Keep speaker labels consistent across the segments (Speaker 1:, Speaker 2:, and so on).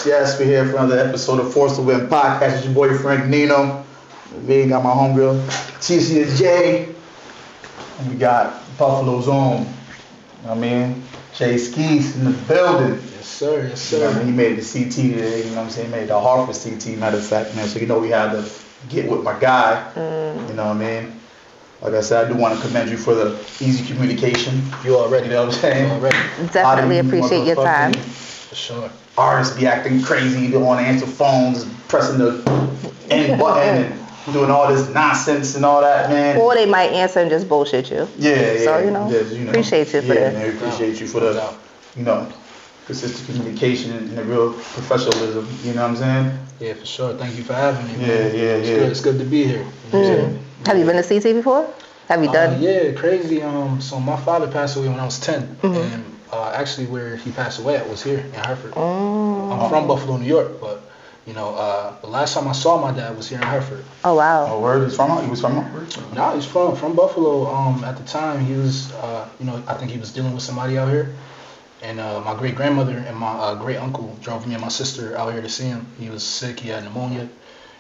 Speaker 1: Yes, we're here for another episode of Force to Win podcast. It's your boy Frank Nino. Me got my homegirl Leticia J. And we got Buffalo's own. You know what I mean? Jay Skeese in the building.
Speaker 2: Yes, sir. Yes,
Speaker 1: You know
Speaker 2: sir.
Speaker 1: what I mean? He made the CT today. You know what I'm saying? He made the Hartford CT, matter of fact, man. So you know we had to get with my guy. You know what I mean? Like I said, I do want to commend you for the easy communication. You already know what I'm saying?
Speaker 2: Already.
Speaker 3: Definitely appreciate your time.
Speaker 2: For sure.
Speaker 1: Artists be acting crazy, they want to answer phones, pressing the end button and doing all this nonsense and all that, man.
Speaker 3: Or they might answer and just bullshit you.
Speaker 1: Yeah.
Speaker 3: So, you know, appreciate you for that.
Speaker 1: Man, we appreciate you for the, consistent communication and the real professionalism, you know what I'm saying?
Speaker 2: Yeah, for sure. Thank you for having me.
Speaker 1: Yeah.
Speaker 2: It's good to be here. You know what I'm saying?
Speaker 3: Have you been to CT before? Have you done?
Speaker 2: Yeah, crazy. So my father passed away when I was 10. And actually where he passed away at was here in Hartford. I'm from Buffalo, New York, but the last time I saw my dad was here in Hartford.
Speaker 3: Oh, wow.
Speaker 1: Oh, where is from? He was from Hartford?
Speaker 2: No, he's from Buffalo. At the time, he was, I think he was dealing with somebody out here. And my great-grandmother and my great-uncle drove me and my sister out here to see him. He was sick. He had pneumonia.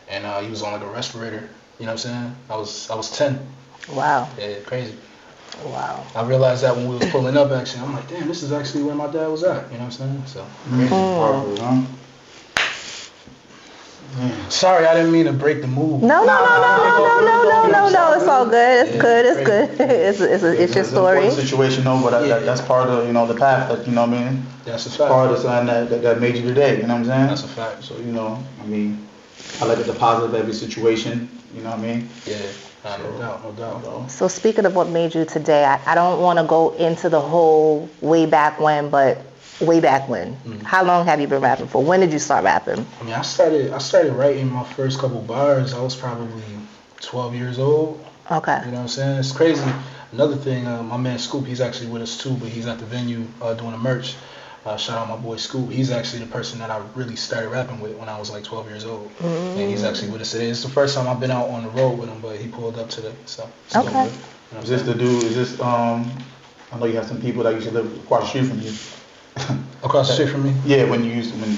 Speaker 2: And he was on like a respirator. You know what I'm saying? I was 10.
Speaker 3: Wow.
Speaker 2: Yeah, crazy.
Speaker 3: Wow.
Speaker 2: I realized that when we was pulling up, actually. I'm like, damn, this is actually where my dad was at. You know what I'm saying? So,
Speaker 1: Hartford, huh?
Speaker 2: sorry, I didn't mean to break the mood.
Speaker 3: No. It's all good. It's good. It's your story.
Speaker 1: It's a situation, though, but that's part of, the path that, you know what I mean?
Speaker 2: That's a fact.
Speaker 1: Part of something that made you today, you know what I'm saying?
Speaker 2: That's a fact.
Speaker 1: So, I look at the positive of every situation, you know what I mean?
Speaker 2: Yeah, no doubt.
Speaker 3: So speaking of what made you today, I don't want to go into the whole way back when, but way back when. How long have you been rapping for? When did you start rapping?
Speaker 2: I mean, I started writing my first couple bars. I was probably 12 years old.
Speaker 3: Okay.
Speaker 2: You know what I'm saying? It's crazy. Another thing, my man Scoop, he's actually with us too, but he's at the venue doing the merch. Shout out my boy Scoop. He's actually the person that I really started rapping with when I was like 12 years old. And he's actually with us today. It's the first time I've been out on the road with him, but he pulled up today. So it's
Speaker 3: okay.
Speaker 2: Good. You know
Speaker 1: Is this the dude? Is this I know you have some people that used to live across the street from you.
Speaker 2: Across the street from me?
Speaker 1: Yeah, when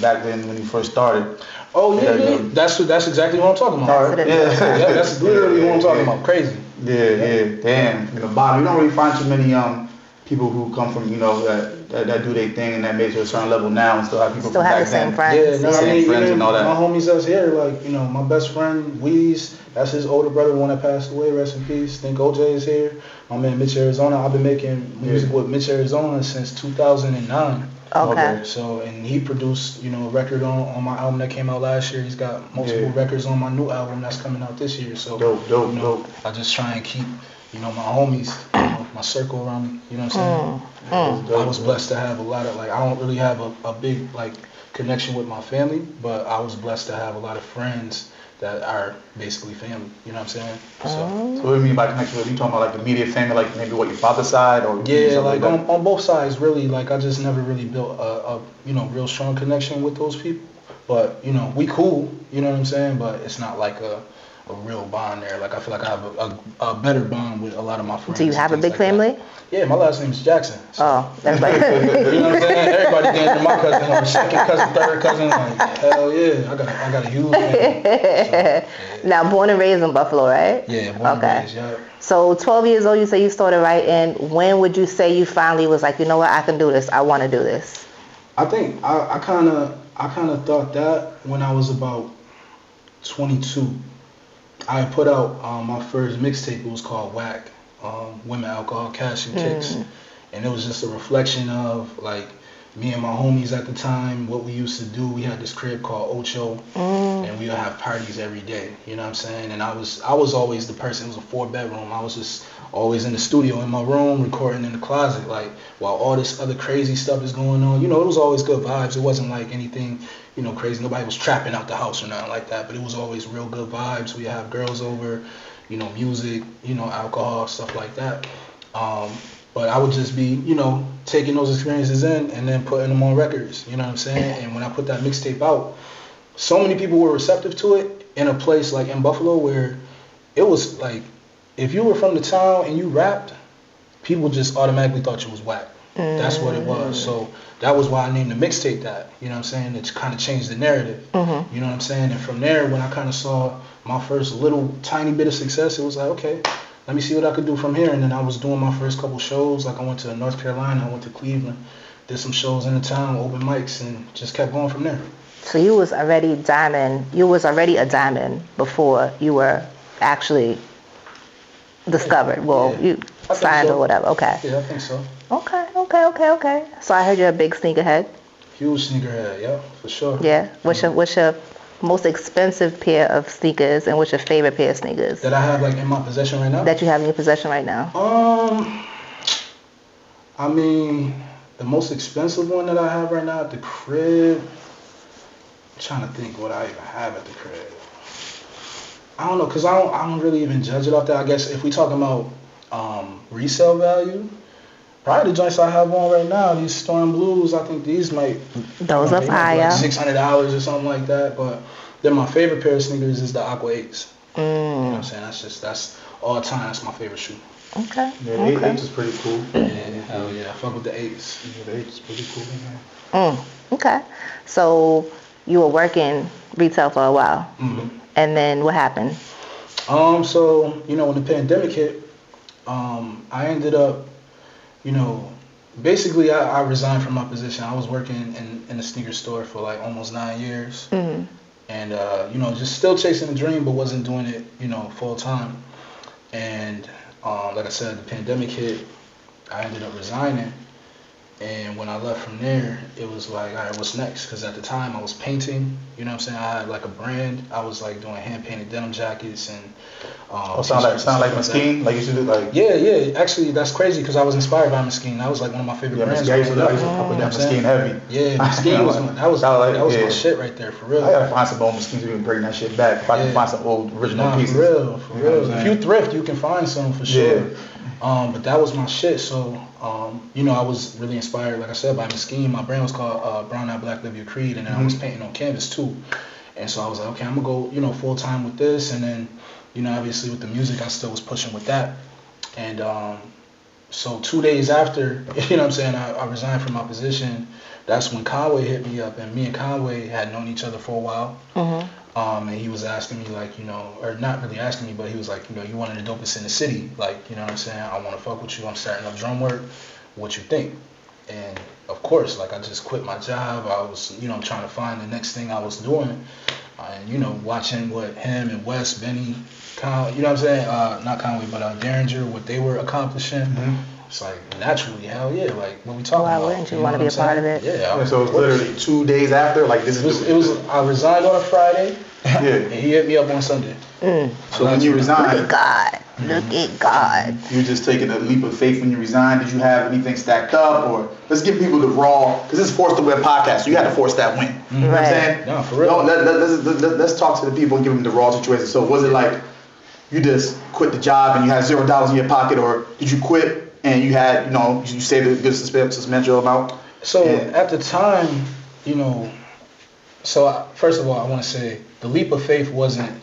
Speaker 1: back then when you first started.
Speaker 2: Oh yeah. That's exactly what I'm talking about.
Speaker 3: Right.
Speaker 2: Yeah, that's literally what I'm talking about. Crazy.
Speaker 1: Yeah. Damn. From the bottom, you don't really find too many people who come from that do their thing and that made to a certain level now and still have people
Speaker 3: Still
Speaker 1: from
Speaker 3: have
Speaker 1: back
Speaker 3: the same
Speaker 1: then.
Speaker 3: friends.
Speaker 2: Yeah,
Speaker 1: Same friends and all that.
Speaker 2: My homies that's here, like, my best friend, Weeze, that's his older brother, the one that passed away, rest in peace. Think OJ is here. My man, Mitch Arizona. I've been making music with Mitch Arizona since 2009.
Speaker 3: Okay.
Speaker 2: So, and he produced, a record on my album that came out last year. He's got multiple records on my new album that's coming out this year. So,
Speaker 1: dope.
Speaker 2: I just try and keep, my homies, my circle around me. You know what I'm saying? I was blessed to have a lot of, I don't really have a big, connection with my family, but I was blessed to have a lot of friends that are basically family. You know what I'm saying? So
Speaker 1: what do you mean by connection? Are you talking about the immediate family, like maybe what your father's side or
Speaker 2: on both sides really. I just never really built a real strong connection with those people. But we cool. You know what I'm saying? But it's not like a real bond there. I feel like I have a better bond with a lot of my friends.
Speaker 3: Do you have a big family?
Speaker 2: That. Yeah, my last name is Jackson. So.
Speaker 3: That's like
Speaker 2: You know what I'm saying? Everybody getting to my cousin or second cousin, third cousin. Hell yeah, I got a huge family. So,
Speaker 3: Now, born and raised in Buffalo, right?
Speaker 2: Yeah, born and raised, yeah.
Speaker 3: So 12 years old, you say you started writing. When would you say you finally was like, you know what, I can do this. I want to do this.
Speaker 2: I think I kind of thought that when I was about 22. I put out my first mixtape. It was called Whack, Women, Alcohol, Cash, and Kicks. And it was just a reflection of, me and my homies at the time, what we used to do. We had this crib called Ocho, and we would have parties every day. You know what I'm saying? And I was always the person. It was a 4-bedroom. I was just always in the studio in my room, recording in the closet, while all this other crazy stuff is going on. It was always good vibes. It wasn't like anything, crazy. Nobody was trapping out the house or nothing like that. But it was always real good vibes. We have girls over, music, alcohol, stuff like that. But I would just be, taking those experiences in and then putting them on records. You know what I'm saying? And when I put that mixtape out, so many people were receptive to it in a place like in Buffalo where it was like, if you were from the town and you rapped, people just automatically thought you was whack. That's what it was. So that was why I named the mixtape that. You know what I'm saying? It kind of changed the narrative.
Speaker 3: Mm-hmm.
Speaker 2: You know what I'm saying? And from there, when I kind of saw my first little tiny bit of success, it was like, okay, let me see what I could do from here. And then I was doing my first couple shows. Like I went to North Carolina, I went to Cleveland, did some shows in the town, open mics, and just kept going from there.
Speaker 3: So you was already a diamond before you were actually discovered. Well,
Speaker 2: Yeah.
Speaker 3: you signed or whatever. Okay.
Speaker 2: Yeah, I think so.
Speaker 3: Okay. So I heard you're a big sneakerhead.
Speaker 2: Huge sneakerhead, yeah, for sure.
Speaker 3: Yeah. What's your most expensive pair of sneakers, and what's your favorite pair of sneakers
Speaker 2: That I have like in my possession right now?
Speaker 3: that you have in your possession right now?
Speaker 2: I mean, the most expensive one that I have right now at the crib, I'm trying to think what I even have at the crib. I don't know, cause I don't really even judge it off that. I guess if we talking about resale value, probably the joints I have on right now, these Storm Blues, I think these might
Speaker 3: Those are fire.
Speaker 2: like $600 or something like that. But then my favorite pair of sneakers is the Aqua 8s. You know what I'm saying? That's all time. That's my favorite shoe.
Speaker 3: Okay.
Speaker 1: Yeah, the 8 is pretty cool.
Speaker 2: Yeah, hell yeah. I fuck with the 8s.
Speaker 1: Yeah, the 8 is pretty cool.
Speaker 3: Okay. So you were working retail for a while, and then what happened?
Speaker 2: So when the pandemic hit, I ended up, basically I resigned from my position. I was working in a sneaker store for like almost 9 years, and just still chasing the dream, but wasn't doing it, full time. And like I said, the pandemic hit. I ended up resigning. And when I left from there, it was like, all right, what's next? Because at the time I was painting, you know what I'm saying? I had like a brand. I was like doing hand-painted denim jackets and
Speaker 1: sound like Skeese? Like you should do like...
Speaker 2: Yeah. Actually, that's crazy because I was inspired by Skeese. That was like one of my favorite brands.
Speaker 1: I used to put down Skeese heavy.
Speaker 2: Yeah, Skeese was my shit right there, for real.
Speaker 1: I gotta find some old Skeese so we can bring that shit back. If I can find some old original pieces.
Speaker 2: For real. If you thrift, you can find some for sure.
Speaker 1: Yeah.
Speaker 2: But that was my shit. So, I was really inspired, like I said, by Skeese. My brand was called Brown Eye Black Live Your Creed, and then I was painting on canvas too. And so I was like, okay, I'm gonna go, full time with this, and then, obviously with the music, I still was pushing with that. And so 2 days after, I resigned from my position. That's when Conway hit me up, and me and Conway had known each other for a while. And he was asking me like, or not really asking me, but he was like, you one of the dopest in the city. Like, you know what I'm saying? I want to fuck with you. I'm starting up drum work. What you think? And of course, like I just quit my job. I was, trying to find the next thing I was doing. And, watching what him and Wes, Benny, not Conway, but Derringer, what they were accomplishing. It's like, naturally, hell yeah, like what we talking about.
Speaker 3: Why wouldn't you want to be a part of it?
Speaker 2: Yeah.
Speaker 1: So it was literally 2 days after, like this is...
Speaker 2: It was I resigned on a Friday,
Speaker 1: Yeah.
Speaker 2: and he hit me up on Sunday.
Speaker 1: So when you resigned...
Speaker 3: Look at God.
Speaker 1: You just taking a leap of faith when you resigned. Did you have anything stacked up, or let's give people the raw? Because this is Force to Win podcast, so you had to force that win. You know what I'm saying?
Speaker 2: No, for real.
Speaker 1: Let's talk to the people and give them the raw situation. So was it like you just quit the job and you had $0 in your pocket, or did you quit and you had, you saved a good substantial amount?
Speaker 2: So at the time, first of all, I want to say the leap of faith wasn't.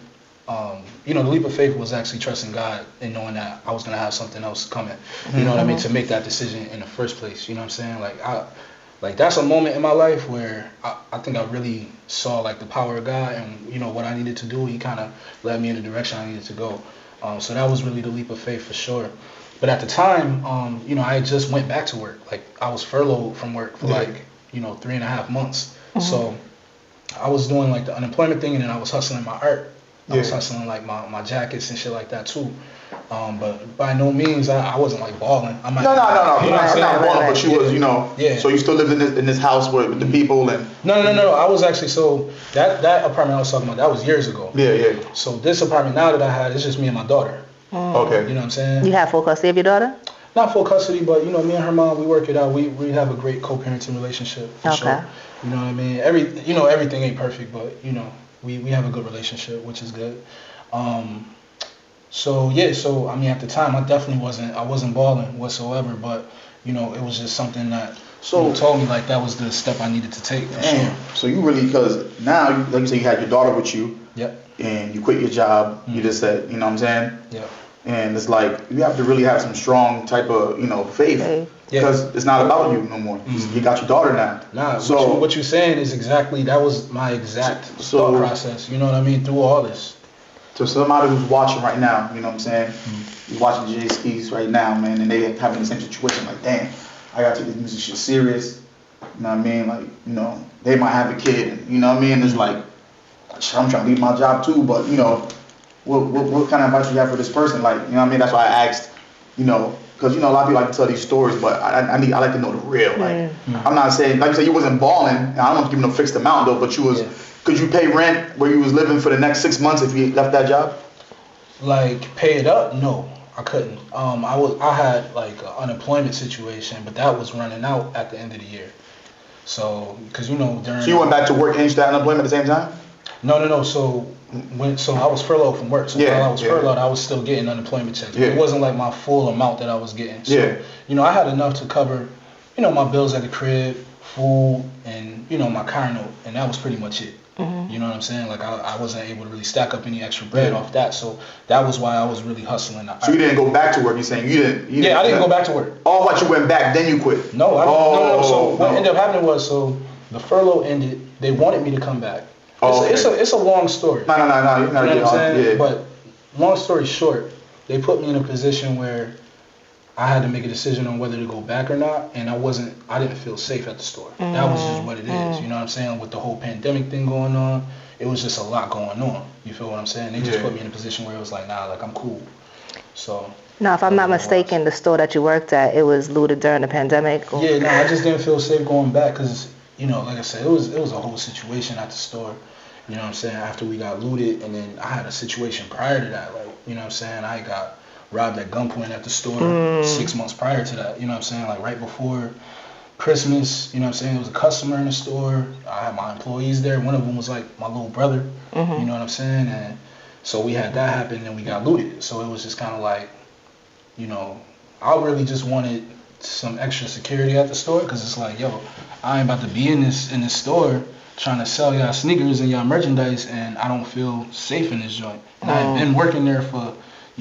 Speaker 2: The leap of faith was actually trusting God and knowing that I was gonna have something else coming. You know what I mean? To make that decision in the first place. You know what I'm saying? Like that's a moment in my life where I think I really saw like the power of God and what I needed to do. He kind of led me in the direction I needed to go. So that was really the leap of faith for sure. But at the time, I just went back to work. Like I was furloughed from work for 3.5 months. So I was doing like the unemployment thing, and then I was hustling my art. I was hustling like my jackets and shit like that too. But by no means I wasn't like balling.
Speaker 1: No. You're not balling, but you was, So you still lived in this house with the people and.
Speaker 2: No. I was actually that apartment I was talking about, that was years ago. Yeah. So this apartment now that I had, it's just me and my daughter.
Speaker 1: Okay.
Speaker 2: You know what I'm saying?
Speaker 3: You have full custody of your daughter?
Speaker 2: Not full custody, but me and her mom, we work it out. We have a great co-parenting relationship for sure. You know what I mean? Everything ain't perfect, but we have a good relationship, which is good. So at the time I definitely wasn't balling whatsoever, but it was just something that told me like that was the step I needed to take.
Speaker 1: Damn. So you really, because now like you say you had your daughter with you.
Speaker 2: Yep.
Speaker 1: And you quit your job. You just said, you know what I'm saying?
Speaker 2: Yeah.
Speaker 1: And it's like you have to really have some strong type of faith because it's not about you no more. You got your daughter now.
Speaker 2: Nah,
Speaker 1: so
Speaker 2: what you're saying is exactly that was my exact thought process. You know what I mean? Through all this.
Speaker 1: So somebody who's watching right now, you know what I'm saying? You're watching Jay Skeese right now, man, and they having the same situation. Like, damn, I gotta take this music shit serious. You know what I mean? Like, they might have a kid. And, you know what I mean? It's like, I'm trying to leave my job too, but what kind of advice you have for this person? Like, you know what I mean? That's why I asked, because a lot of people like to tell these stories, but I like to know the real. Like, I'm not saying, like you said, you wasn't balling. And I don't want to give you no fixed amount though, but you was. Could you pay rent where you was living for the next 6 months if you left that job?
Speaker 2: Like pay it up? No, I couldn't. I had like an unemployment situation, but that was running out at the end of the year. So, because during.
Speaker 1: So you went back to work and you started unemployment at the same time?
Speaker 2: No. So I was furloughed from work. So while I was furloughed, I was still getting unemployment checks. It wasn't like my full amount that I was getting. So, I had enough to cover, my bills at the crib, food, and my car note, and that was pretty much it. You know what I'm saying? Like I wasn't able to really stack up any extra bread off that, so that was why I was really hustling.
Speaker 1: So you didn't go back to work? You're saying you didn't?
Speaker 2: I didn't go back to work.
Speaker 1: Oh, what, you went back, then you quit?
Speaker 2: No, I didn't. No. So what ended up happening was, the furlough ended. They wanted me to come back. It's a long story.
Speaker 1: No.
Speaker 2: You know what I'm saying? Yeah. But long story short, they put me in a position where I had to make a decision on whether to go back or not, and I didn't feel safe at the store. That was just what it is. You know what I'm saying? With the whole pandemic thing going on, it was just a lot going on. You feel what I'm saying? They just put me in a position where it was like, nah, like I'm cool. So.
Speaker 3: Now, if I'm not mistaken, the store that you worked at, it was looted during the pandemic? Or?
Speaker 2: Yeah, no, I just didn't feel safe going back because, like I said, it was a whole situation at the store. You know what I'm saying? After we got looted, and then I had a situation prior to that. Like, you know what I'm saying? I got robbed at gunpoint at the store 6 months prior to that. You know what I'm saying? Like right before Christmas, you know what I'm saying? There was a customer in the store. I had my employees there. One of them was like my little brother. You know what I'm saying? And so we had that happen and we got looted. So it was just kind of like, I really just wanted some extra security at the store because it's like, yo, I ain't about to be in this store trying to sell y'all sneakers and y'all merchandise and I don't feel safe in this joint. And I've been working there for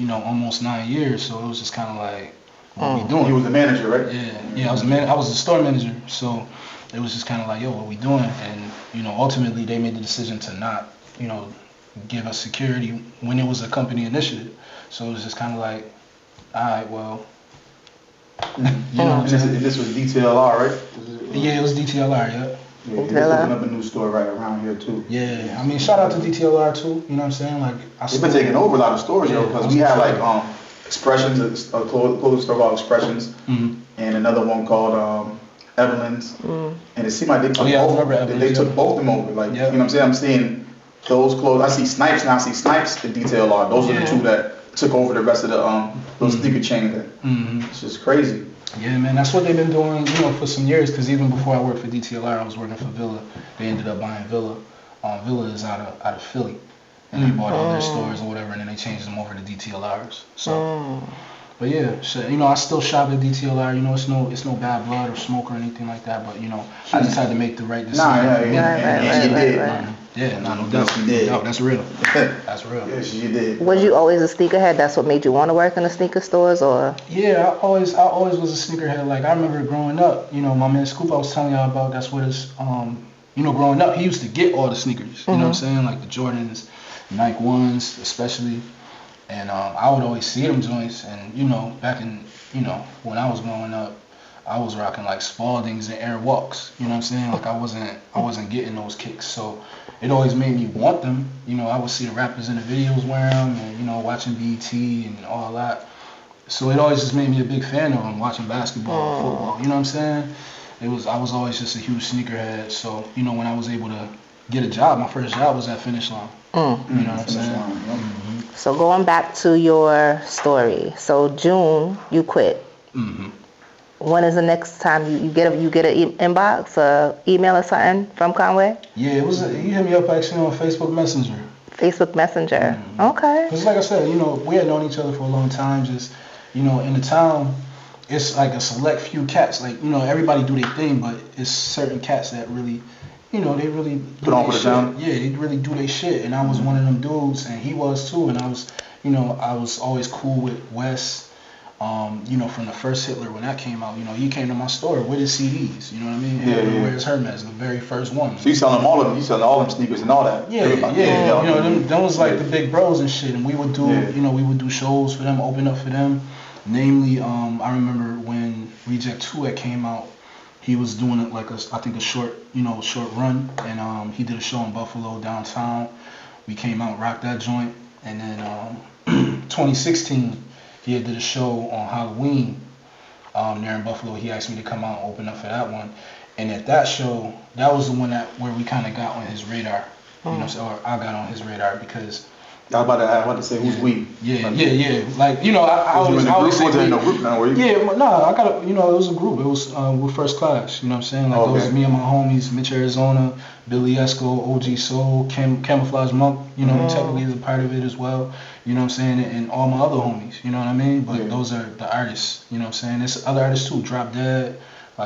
Speaker 2: almost 9 years, so it was just kind of like, what we doing?
Speaker 1: You was the manager, right?
Speaker 2: Yeah, I was the store manager, so it was just kind of like, yo, what we doing? And, ultimately they made the decision to not, give us security when it was a company initiative. So it was just kind of like, all right, well,
Speaker 1: This was DTLR, right?
Speaker 2: Yeah, it was DTLR, yeah.
Speaker 1: Yeah, they're opening up a new store right around here too.
Speaker 2: Yeah, I mean, shout out to DTLR too. You know what I'm saying? Like,
Speaker 1: they've been taking over a lot of stores, because we have like Expressions, a clothing store called Expressions, and another one called Evelyn's. And it seemed like they took both of them over. Like, you know what I'm saying? I'm seeing those clothes. I see Snipes now. I see Snipes and DTLR. Those are the two that took over the rest of the those sneaker chain there. It's just crazy.
Speaker 2: Yeah, man, that's what they've been doing, for some years. Because even before I worked for DTLR, I was working for Villa. They ended up buying Villa. Villa is out of Philly, and they bought all their stores or whatever, and then they changed them over to DTLRs. So, but yeah, I still shop at DTLR. It's no bad blood or smoke or anything like that. But I just had to make the right decision.
Speaker 1: And you did.
Speaker 2: Yeah, no doubt. No, that's real. That's real.
Speaker 1: Yes, you did.
Speaker 3: Was you always a sneakerhead? That's what made you want to work in the sneaker stores, or?
Speaker 2: Yeah, I always was a sneakerhead. Like I remember growing up, my man Scoop, I was telling y'all about. That's what his, growing up, he used to get all the sneakers. You know what I'm saying, like the Jordans, Nike ones, especially. And I would always see them joints. And back in, when I was growing up, I was rocking like Spaldings and Air Walks. You know what I'm saying? Like I wasn't getting those kicks. So it always made me want them. I would see the rappers in the videos wearing them, and watching BET and all that. So it always just made me a big fan of them, watching basketball, football. You know what I'm saying? I was always just a huge sneakerhead. So when I was able to get a job, my first job was at Finish Line. You know what I'm saying?
Speaker 3: So going back to your story, so June you quit. When is the next time you get an inbox, or email or something from Conway?
Speaker 2: Yeah, it was. You hit me up actually on Facebook Messenger.
Speaker 3: Facebook Messenger. Okay.
Speaker 2: Because like I said, we had known each other for a long time. Just in the town, it's like a select few cats. Like everybody do their thing, but it's certain cats that really you know, they really
Speaker 1: put on for the town.
Speaker 2: Yeah, they really do their shit, and I was one of them dudes, and he was too, and I was, you know, I was always cool with Wes. You know, from the first Hitler when that came out, you know, he came to my store with his CDs. You know what I mean?
Speaker 1: Yeah.
Speaker 2: Where's Hermes, the very first one.
Speaker 1: So you selling all of them? You selling all them sneakers and all that?
Speaker 2: Yeah. You know, them was like the big bros and shit, and we would do, you know, we would do shows for them, open up for them. Namely, I remember when Reject 2 had came out, he was doing it like I think a short run, and he did a show in Buffalo downtown. We came out, rocked that joint, and then 2016. He did a show on Halloween there in Buffalo. He asked me to come out and open up for that one. And at that show, that was the one where we kind of got on his radar. You know, or I got on his radar because...
Speaker 1: I was about to say, who's we?
Speaker 2: Yeah. Like, you know, I always say we.
Speaker 1: No group now, were you?
Speaker 2: Yeah, no, I got you know, it was a group. It was with First Class, you know what I'm saying? Like, it was me and my homies, Mitch Arizona, Billy Esco, OG Soul, Camouflage Monk, you know, technically is a part of it as well, you know what I'm saying? And all my other homies, you know what I mean? But those are the artists, you know what I'm saying? There's other artists too, Drop Dead,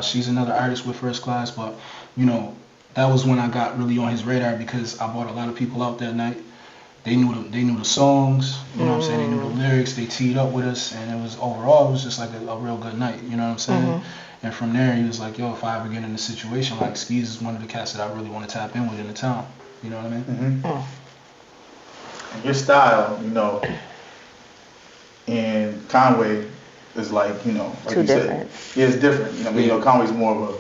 Speaker 2: she's another artist with First Class, but, you know, that was when I got really on his radar because I brought a lot of people out that night. They knew the songs, you know what I'm saying? They knew the lyrics, they teed up with us, and it was just like a real good night, you know what I'm saying? And from there, he was like, yo, if I ever get in a situation, like, Skeese is one of the cats that I really want to tap in with in the town, you know what I mean?
Speaker 1: And your style, you know, in Conway is like, you know, like
Speaker 3: Too
Speaker 1: you
Speaker 3: different.
Speaker 1: said, yeah, it's different. You know, you know, Conway's more of a,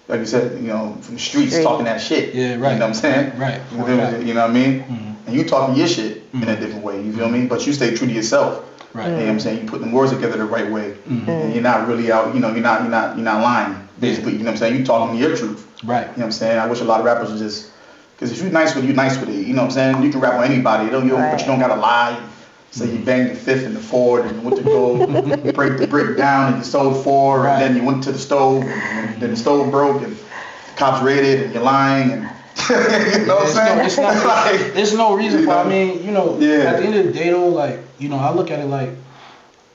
Speaker 1: like you said, you know, from the streets talking that shit.
Speaker 2: Yeah, right.
Speaker 1: You know what I'm saying?
Speaker 2: Right.
Speaker 1: You know what I mean? And you talking your shit in a different way, you feel me? But you stay true to yourself.
Speaker 2: Right.
Speaker 1: You know what I'm saying? You put them words together the right way. And you're not really out, you know, you're not lying, basically. You know what I'm saying? You talking your truth.
Speaker 2: Right.
Speaker 1: You know what I'm saying? I wish a lot of rappers would just, because if you're nice with it, you're nice with it. You know what I'm saying? You can rap on anybody, but you don't gotta lie. So you banged the fifth and the fourth, and you went to go break the brick down, and you sold four, and then you went to the stove, and then the stove broke, and the cops raided, and you're lying, and you know what I'm saying?
Speaker 2: There's no reason for. I mean, you know, at the end of the day, though, like, you know, I look at it like,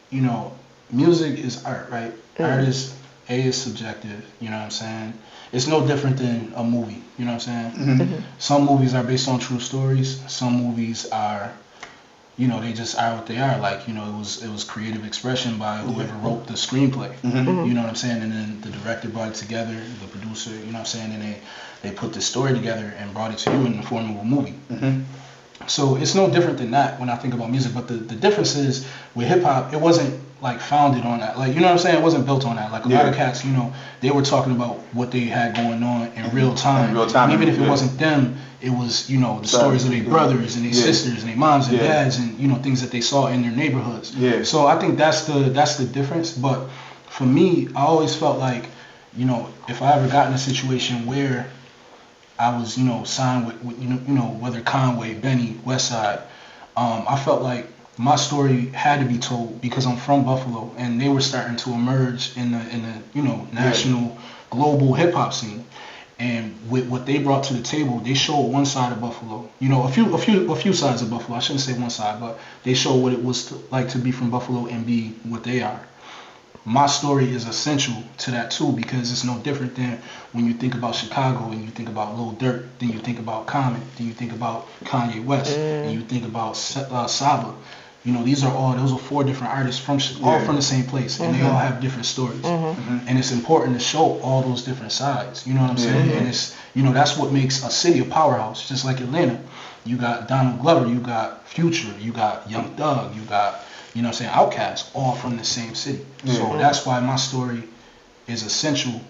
Speaker 2: you know, music is art, right? Art is subjective. You know what I'm saying? It's no different than a movie. You know what I'm saying? Some movies are based on true stories. Some movies are, you know, they just are what they are. Like, you know, it was creative expression by whoever wrote the screenplay. You know what I'm saying? And then the director brought it together, the producer, you know what I'm saying? And they put the story together and brought it to you in the form of a movie. So it's no different than that when I think about music. But the difference is with hip hop, it wasn't like founded on that. Like, you know what I'm saying? It wasn't built on that. Like a lot of cats, you know, they were talking about what they had going on in real time. And even if it wasn't them, it was, you know, the stories of their brothers and their sisters and their moms and dads and, you know, things that they saw in their neighborhoods. So I think that's the difference. But for me, I always felt like, you know, if I ever got in a situation where I was, you know, signed with you know, whether Conway, Benny, Westside, I felt like my story had to be told because I'm from Buffalo and they were starting to emerge in the you know, national, global hip hop scene. And with what they brought to the table, they showed one side of Buffalo. You know, a few sides of Buffalo. I shouldn't say one side, but they showed what it was like to be from Buffalo and be what they are. My story is essential to that too because it's no different than when you think about Chicago and you think about Lil Durk, then you think about Common, then you think about Kanye West, and you think about Saba. You know, those are four different artists all from the same place, and they all have different stories. And it's important to show all those different sides. You know what I'm saying? And it's, you know, that's what makes a city a powerhouse, just like Atlanta. You got Donald Glover, you got Future, you got Young Thug, you got, you know what I'm saying, Outkast, all from the same city. So that's why my story is essential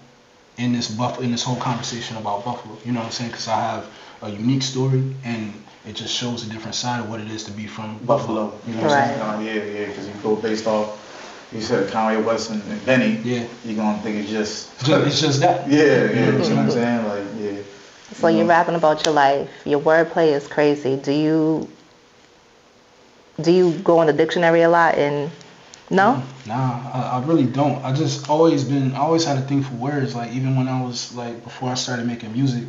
Speaker 2: in this whole conversation about Buffalo. You know what I'm saying? Because I have a unique story, and it just shows a different side of what it is to be from Buffalo. You know what I'm saying?
Speaker 1: Yeah, because you go based off, you said Kanye West and Benny. You're gonna think it's just
Speaker 2: that.
Speaker 1: You know what I'm saying? Like,
Speaker 3: So you're rapping about your life. Your wordplay is crazy. Do you go in the dictionary a lot and no?
Speaker 2: Nah, I really don't. I always had a thing for words. Like, even when I was, like, before I started making music,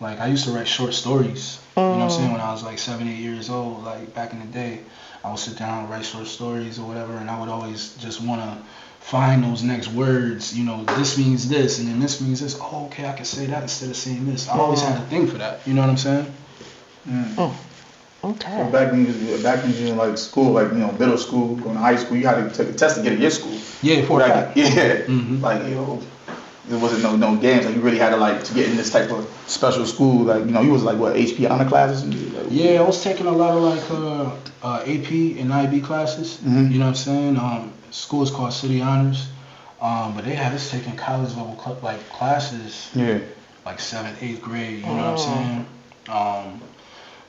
Speaker 2: like, I used to write short stories. You know what I'm saying? When I was like 7, 8 years old, like back in the day, I would sit down and write short stories or whatever, and I would always just want to find those next words. You know, this means this, and then this means this. Oh, okay, I can say that instead of saying this. I always had a thing for that. You know what I'm saying?
Speaker 3: Okay.
Speaker 1: So back when you was in like school, like, you know, middle school, going to high school, you had to take a test to get in your school.
Speaker 2: Yeah, for that.
Speaker 1: Yeah. Like, you know, there wasn't no games. Like, you really had to, like, to get in this type of special school. Like, you know, you was like, what, HP honor classes? Like,
Speaker 2: yeah, I was taking a lot of like AP and IB classes. You know what I'm saying? School is called City Honors, but they had us taking college level like classes.
Speaker 1: Yeah.
Speaker 2: Like 7th, 8th grade. You know what I'm saying?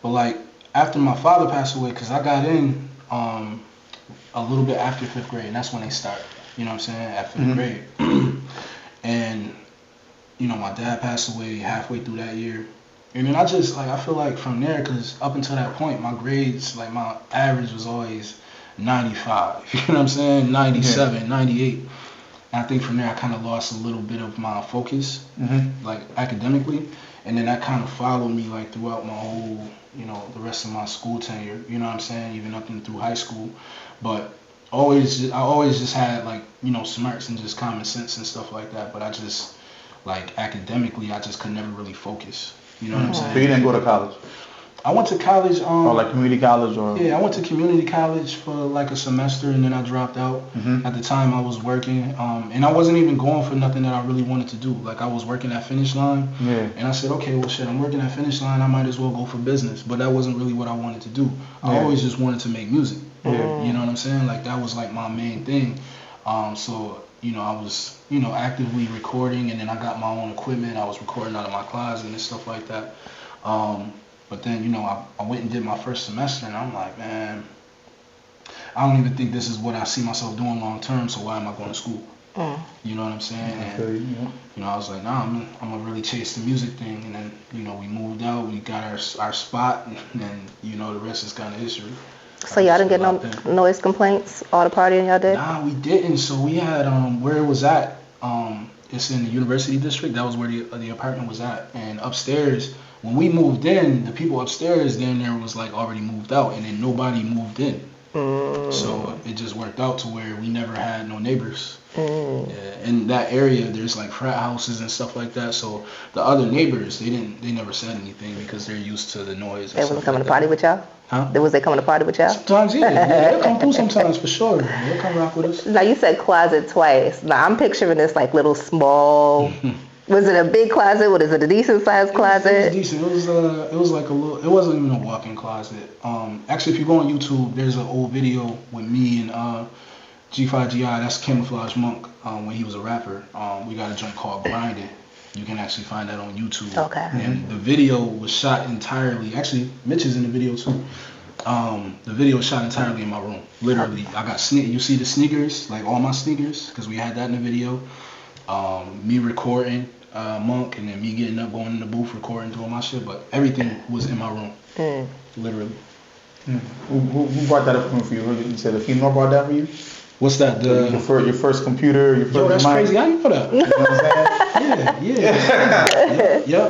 Speaker 2: But like after my father passed away, cause I got in a little bit after 5th grade, and that's when they started. You know what I'm saying? At 5th grade. And, you know, my dad passed away halfway through that year. And then I feel like from there, because up until that point, my grades, like my average was always 95. You know what I'm saying? 97, 98. And I think from there, I kind of lost a little bit of my focus, like academically. And then that kind of followed me like throughout my whole, you know, the rest of my school tenure. You know what I'm saying? Even up and through high school. But I always just had like, you know, smarts and just common sense and stuff like that. But I just, like, academically, I just could never really focus. You know what I'm saying?
Speaker 1: So you didn't go to college?
Speaker 2: I went to college.
Speaker 1: Or like community college or?
Speaker 2: Yeah, I went to community college for like a semester and then I dropped out. At the time I was working, and I wasn't even going for nothing that I really wanted to do. Like I was working at Finish Line, and I said, okay, well shit, I'm working at Finish Line, I might as well go for business. But that wasn't really what I wanted to do. I always just wanted to make music. You know what I'm saying? Like that was like my main thing. So, you know, I was, you know, actively recording, and then I got my own equipment. I was recording out of my closet and stuff like that. But then, you know, I went and did my first semester, and I'm like, man, I don't even think this is what I see myself doing long term, so why am I going to school? You know what I'm saying? And, you know, I was like, nah, I'm going to really chase the music thing. And then, you know, we moved out, we got our spot, and then, you know, the rest is kind of history.
Speaker 3: So y'all didn't get no noise complaints all the partying y'all did?
Speaker 2: Nah, we didn't. So we had, where it was at, it's in the University District. That was where the apartment was at. And upstairs, when we moved in, the people upstairs down there was like already moved out, and then nobody moved in. So it just worked out to where we never had no neighbors. In that area, there's like frat houses and stuff like that. So the other neighbors, they never said anything because they're used to the noise.
Speaker 3: They wasn't coming to party with y'all?
Speaker 2: Huh?
Speaker 3: Was they coming to party with y'all?
Speaker 2: Sometimes, yeah. They'll come through sometimes for sure. They'll come rock with us.
Speaker 3: Now you said closet twice. Now I'm picturing this like little small. Was it a big closet? Was it a decent sized closet?
Speaker 2: It was decent. It was like a little. It wasn't even a walk-in closet. Actually, if you go on YouTube, there's an old video with me and G5GI. That's Camouflage Monk. When he was a rapper, we got a joint called Grinding. You can actually find that on YouTube.
Speaker 3: Okay.
Speaker 2: And the video was shot entirely. Actually, Mitch is in the video too. The video was shot entirely in my room. Literally, I got you see the sneakers, like all my sneakers, because we had that in the video. Me recording Monk, and then me getting up, going in the booth, recording, doing my shit. But everything was in my room. Literally.
Speaker 1: Who brought that up for you? You said a female brought that for you?
Speaker 2: What's that?
Speaker 1: Your first computer, your first
Speaker 2: Yo, that's
Speaker 1: mic?
Speaker 2: crazy. How you know that?
Speaker 1: You know what I'm saying?
Speaker 2: Yeah.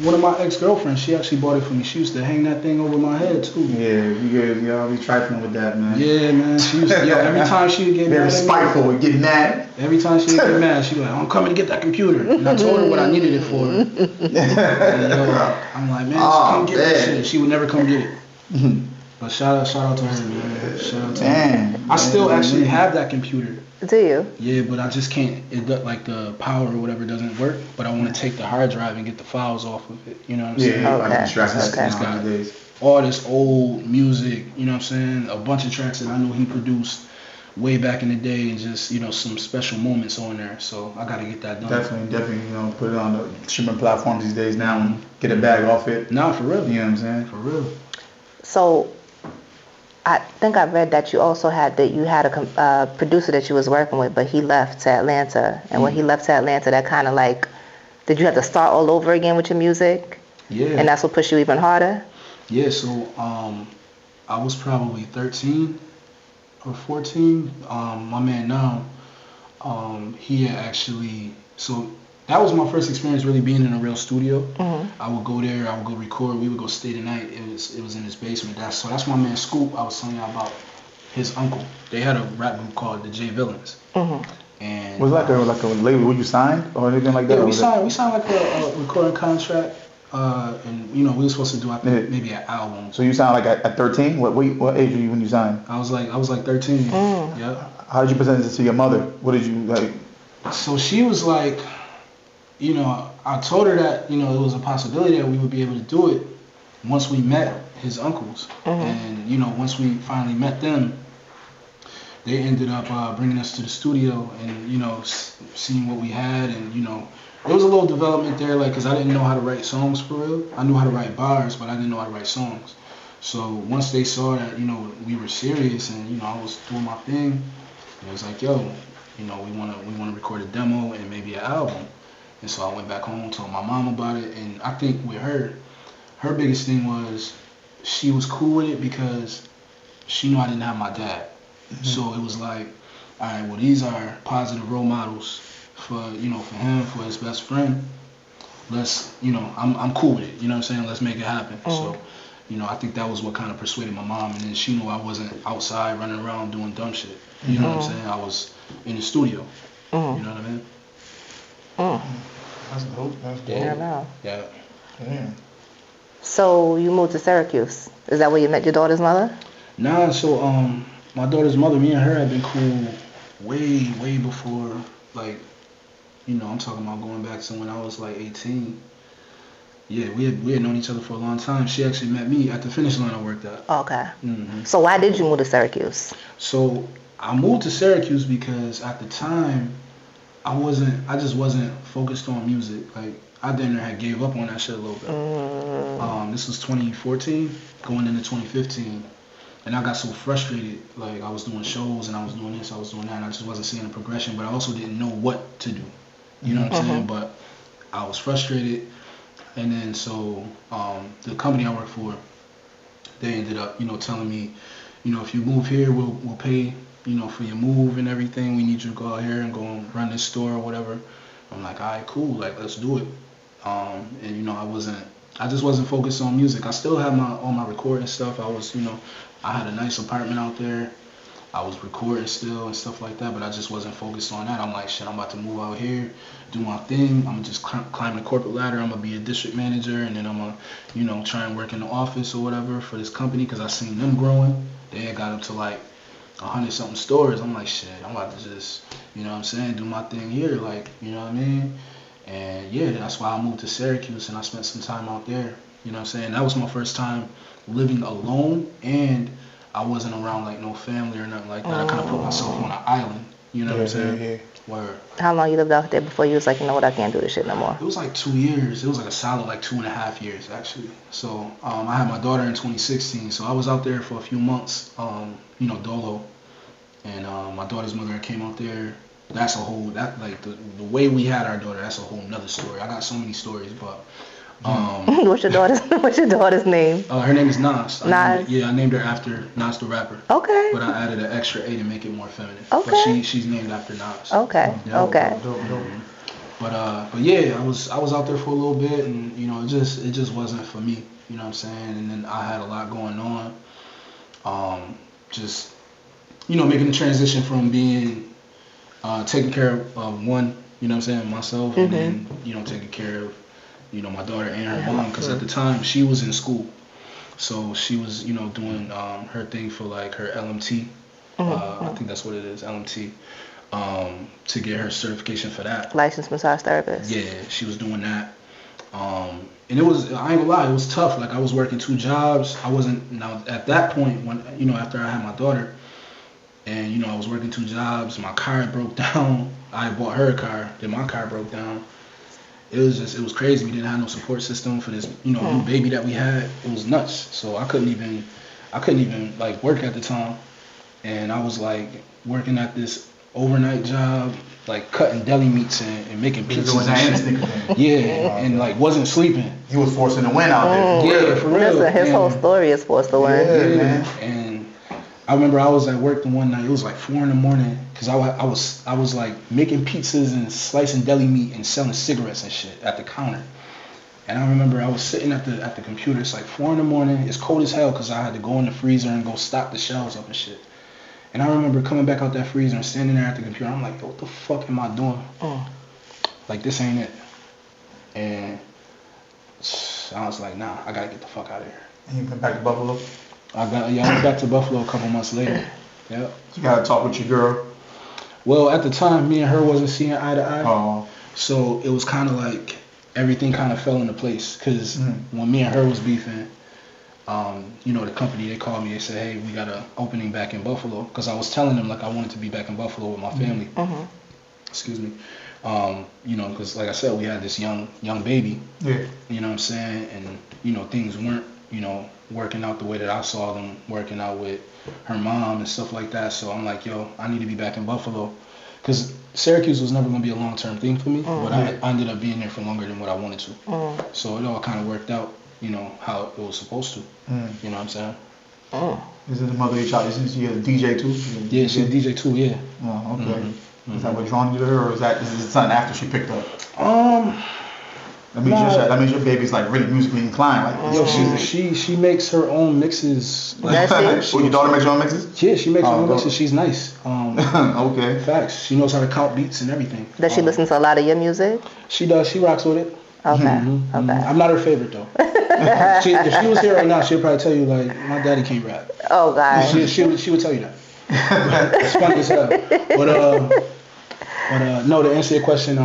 Speaker 2: One of my ex-girlfriends, she actually bought it for me. She used to hang that thing over my head too.
Speaker 1: Y'all be trifling with that, man.
Speaker 2: Yeah, man. She used to, every time she would get mad.
Speaker 1: Very spiteful with getting mad.
Speaker 2: Every time she would get mad, she'd be like, I'm coming to get that computer. And I told her what I needed it for. And, I'm like, man, come get that shit. She would never come get it. But shout out to her, man. Shout out to her. I still actually have that computer.
Speaker 3: Do you?
Speaker 2: Yeah, but I just can't. Like the power or whatever doesn't work. But I want to take the hard drive and get the files off of it. You know what I'm saying?
Speaker 1: Yeah, I can stress
Speaker 3: Okay.
Speaker 2: It's got all this old music. You know what I'm saying? A bunch of tracks that I know he produced way back in the day, and just, you know, some special moments on there. So I gotta get that done.
Speaker 1: Definitely, you know, put it on the streaming platforms these days now and get a bag off it.
Speaker 2: Nah, for real.
Speaker 1: You know what I'm saying?
Speaker 2: For real.
Speaker 3: So I think I read that you also had a producer that you was working with, but he left to Atlanta. And when he left to Atlanta, that kind of like, did you have to start all over again with your music?
Speaker 2: Yeah.
Speaker 3: And that's what pushed you even harder?
Speaker 2: Yeah, so I was probably 13 or 14. My man now, he had actually, so that was my first experience really being in a real studio. I would go there, I would go record, we would go stay the night. It was in his basement. That's my man Scoop, I was telling you about, his uncle. they had a rap group called the J Villains. And
Speaker 1: Was it like a label? Were you signed or anything like that?
Speaker 2: Yeah, we signed like a recording contract, and you know we were supposed to do maybe an album.
Speaker 1: So you signed like at 13? What age were you when you signed?
Speaker 2: I was like 13. Yeah.
Speaker 1: How did you present this to your mother? What did you like?
Speaker 2: So she was like, you know, I told her that, you know, it was a possibility that we would be able to do it once we met his uncles. And, you know, once we finally met them, they ended up bringing us to the studio and, you know, seeing what we had. And, you know, there was a little development there, like, because I didn't know how to write songs for real. I knew how to write bars, but I didn't know how to write songs. So once they saw that, you know, we were serious and, you know, I was doing my thing, it was like, yo, you know, we wanna record a demo and maybe an album. And so I went back home, told my mom about it, and I think with her biggest thing was she was cool with it because she knew I didn't have my dad. So it was like, all right, well, these are positive role models for, you know, for him, for his best friend. Let's, you know, I'm cool with it. You know what I'm saying? Let's make it happen. So, you know, I think that was what kind of persuaded my mom. And then she knew I wasn't outside running around doing dumb shit. You know what I'm saying? I was in the studio. You know what I mean?
Speaker 1: That's dope. That's dope.
Speaker 3: Yeah.
Speaker 2: Yeah.
Speaker 1: Damn.
Speaker 3: So you moved to Syracuse. Is that where you met your daughter's mother?
Speaker 2: Nah, so my daughter's mother, me and her had been cool way before, like, you know, I'm talking about going back to when I was like 18. Yeah, we had known each other for a long time. She actually met me at the Finish Line I worked at.
Speaker 3: Okay. So why did you move to Syracuse?
Speaker 2: So I moved to Syracuse because at the time I just wasn't focused on music. Like I damn near had gave up on that shit a little bit. This was 2014, going into 2015. And I got so frustrated, like I was doing shows and I was doing this, I was doing that, and I just wasn't seeing the progression, but I also didn't know what to do. You know what I'm saying? But I was frustrated, and then so the company I work for, they ended up, you know, telling me, you know, if you move here, we'll pay, you know, for your move and everything. We need you to go out here and go and run this store or whatever. I'm like, all right, cool, like let's do it. And you know, I just wasn't focused on music. I still had all my recording stuff. I was, you know, I had a nice apartment out there. I was recording still and stuff like that, but I just wasn't focused on that. I'm like, shit, I'm about to move out here, do my thing. I'm gonna just climb the corporate ladder. I'm gonna be a district manager, and then I'm gonna, you know, try and work in the office or whatever for this company, because I seen them growing. They had got up to like 100-something stores. I'm like, shit, I'm about to just, you know what I'm saying, do my thing here, like, you know what I mean? And yeah, that's why I moved to Syracuse and I spent some time out there. You know what I'm saying? That was my first time living alone, and I wasn't around like no family or nothing like that. I kind of put myself on an island. You know what I'm saying?
Speaker 1: Yeah.
Speaker 2: Where
Speaker 3: How long you lived out there before you was like, you know what, I can't do this shit no more?
Speaker 2: it was like 2 years. It was like a solid like 2.5 years actually. So I had my daughter in 2016. So I was out there for a few months. You know, dolo, and my daughter's mother came out there. That's a whole like the way we had our daughter. That's a whole nother story. I got so many stories, but.
Speaker 3: What's your daughter's name?
Speaker 2: Her name is Nas.
Speaker 3: Nas?
Speaker 2: I named her after Nas the rapper.
Speaker 3: Okay.
Speaker 2: But I added an extra A to make it more feminine.
Speaker 3: Okay.
Speaker 2: But she's named after Nas.
Speaker 3: Okay.
Speaker 2: Yeah.
Speaker 3: Okay.
Speaker 2: But yeah, I was out there for a little bit, and you know, it just wasn't for me. You know what I'm saying? And then I had a lot going on. Just, you know, making the transition from being taking care of one, you know what I'm saying, myself, and then, you know, taking care of, you know, my daughter and her mom, because at the time she was in school, so she was, you know, doing her thing for like her LMT. I think that's what it is, LMT, to get her certification for that.
Speaker 3: Licensed massage therapist.
Speaker 2: Yeah, she was doing that. And it was, I ain't gonna lie, it was tough. Like I was working 2 jobs. I wasn't, now at that point, when, you know, after I had my daughter, and, you know, I was working 2 jobs, my car broke down. I bought her a car, then my car broke down. It was crazy. We didn't have no support system for this, you know, new baby that we had. It was nuts. So I couldn't even like work at the time. And I was like working at this overnight job, like cutting deli meats and making pizzas and shit. Yeah, and like wasn't sleeping.
Speaker 1: He was forcing the win out there.
Speaker 2: Yeah, for real.
Speaker 3: Listen, his whole story is forced to win.
Speaker 1: Yeah, man.
Speaker 2: And I remember I was at work the one night. It was like 4 a.m. because I was like making pizzas and slicing deli meat and selling cigarettes and shit at the counter. And I remember I was sitting at the computer. It's like 4 a.m. It's cold as hell because I had to go in the freezer and go stock the shelves up and shit. And I remember coming back out that freezer and standing there at the computer. I'm like, yo, what the fuck am I doing? Like, this ain't it. And I was like, nah, I gotta get the fuck out of here.
Speaker 1: And you went back to Buffalo?
Speaker 2: I went back to Buffalo a couple months later. Yep.
Speaker 1: You gotta talk with your girl.
Speaker 2: Well, at the time, me and her wasn't seeing eye to eye.
Speaker 1: Oh.
Speaker 2: So it was kind of like everything kind of fell into place. Because when me and her was beefing, you know, the company, they called me. They said, hey, we got an opening back in Buffalo. Because I was telling them, like, I wanted to be back in Buffalo with my family. Excuse me. You know, because like I said, we had this young baby.
Speaker 1: Yeah.
Speaker 2: You know what I'm saying? And, you know, things weren't, you know, working out the way that I saw them working out with her mom and stuff like that. So I'm like, yo, I need to be back in Buffalo. Because Syracuse was never going to be a long-term thing for me. But I ended up being there for longer than what I wanted to. So it all kind of worked out, you know, how it was supposed to. You know what I'm saying?
Speaker 1: Is it the mother of your child? Isn't she a DJ too?
Speaker 2: Yeah, she's a DJ too, yeah.
Speaker 1: Oh, okay. Is that what drawn you to her, or is it something after she picked up? That means your baby's like really musically inclined. Like,
Speaker 2: yo, she makes her own mixes.
Speaker 3: Does she?
Speaker 1: Oh, your daughter makes her own mixes?
Speaker 2: Yeah, she makes her own mixes. She's nice.
Speaker 1: Okay.
Speaker 2: Facts. She knows how to count beats and everything.
Speaker 3: Does she listen to a lot of your music?
Speaker 2: She does. She rocks with it.
Speaker 3: Okay.
Speaker 2: Okay. I'm not her favorite though. If she was here right now, she'd probably tell you like my daddy can't rap.
Speaker 3: Oh God.
Speaker 2: She would tell you that. It's funny as hell. But no, to answer your question,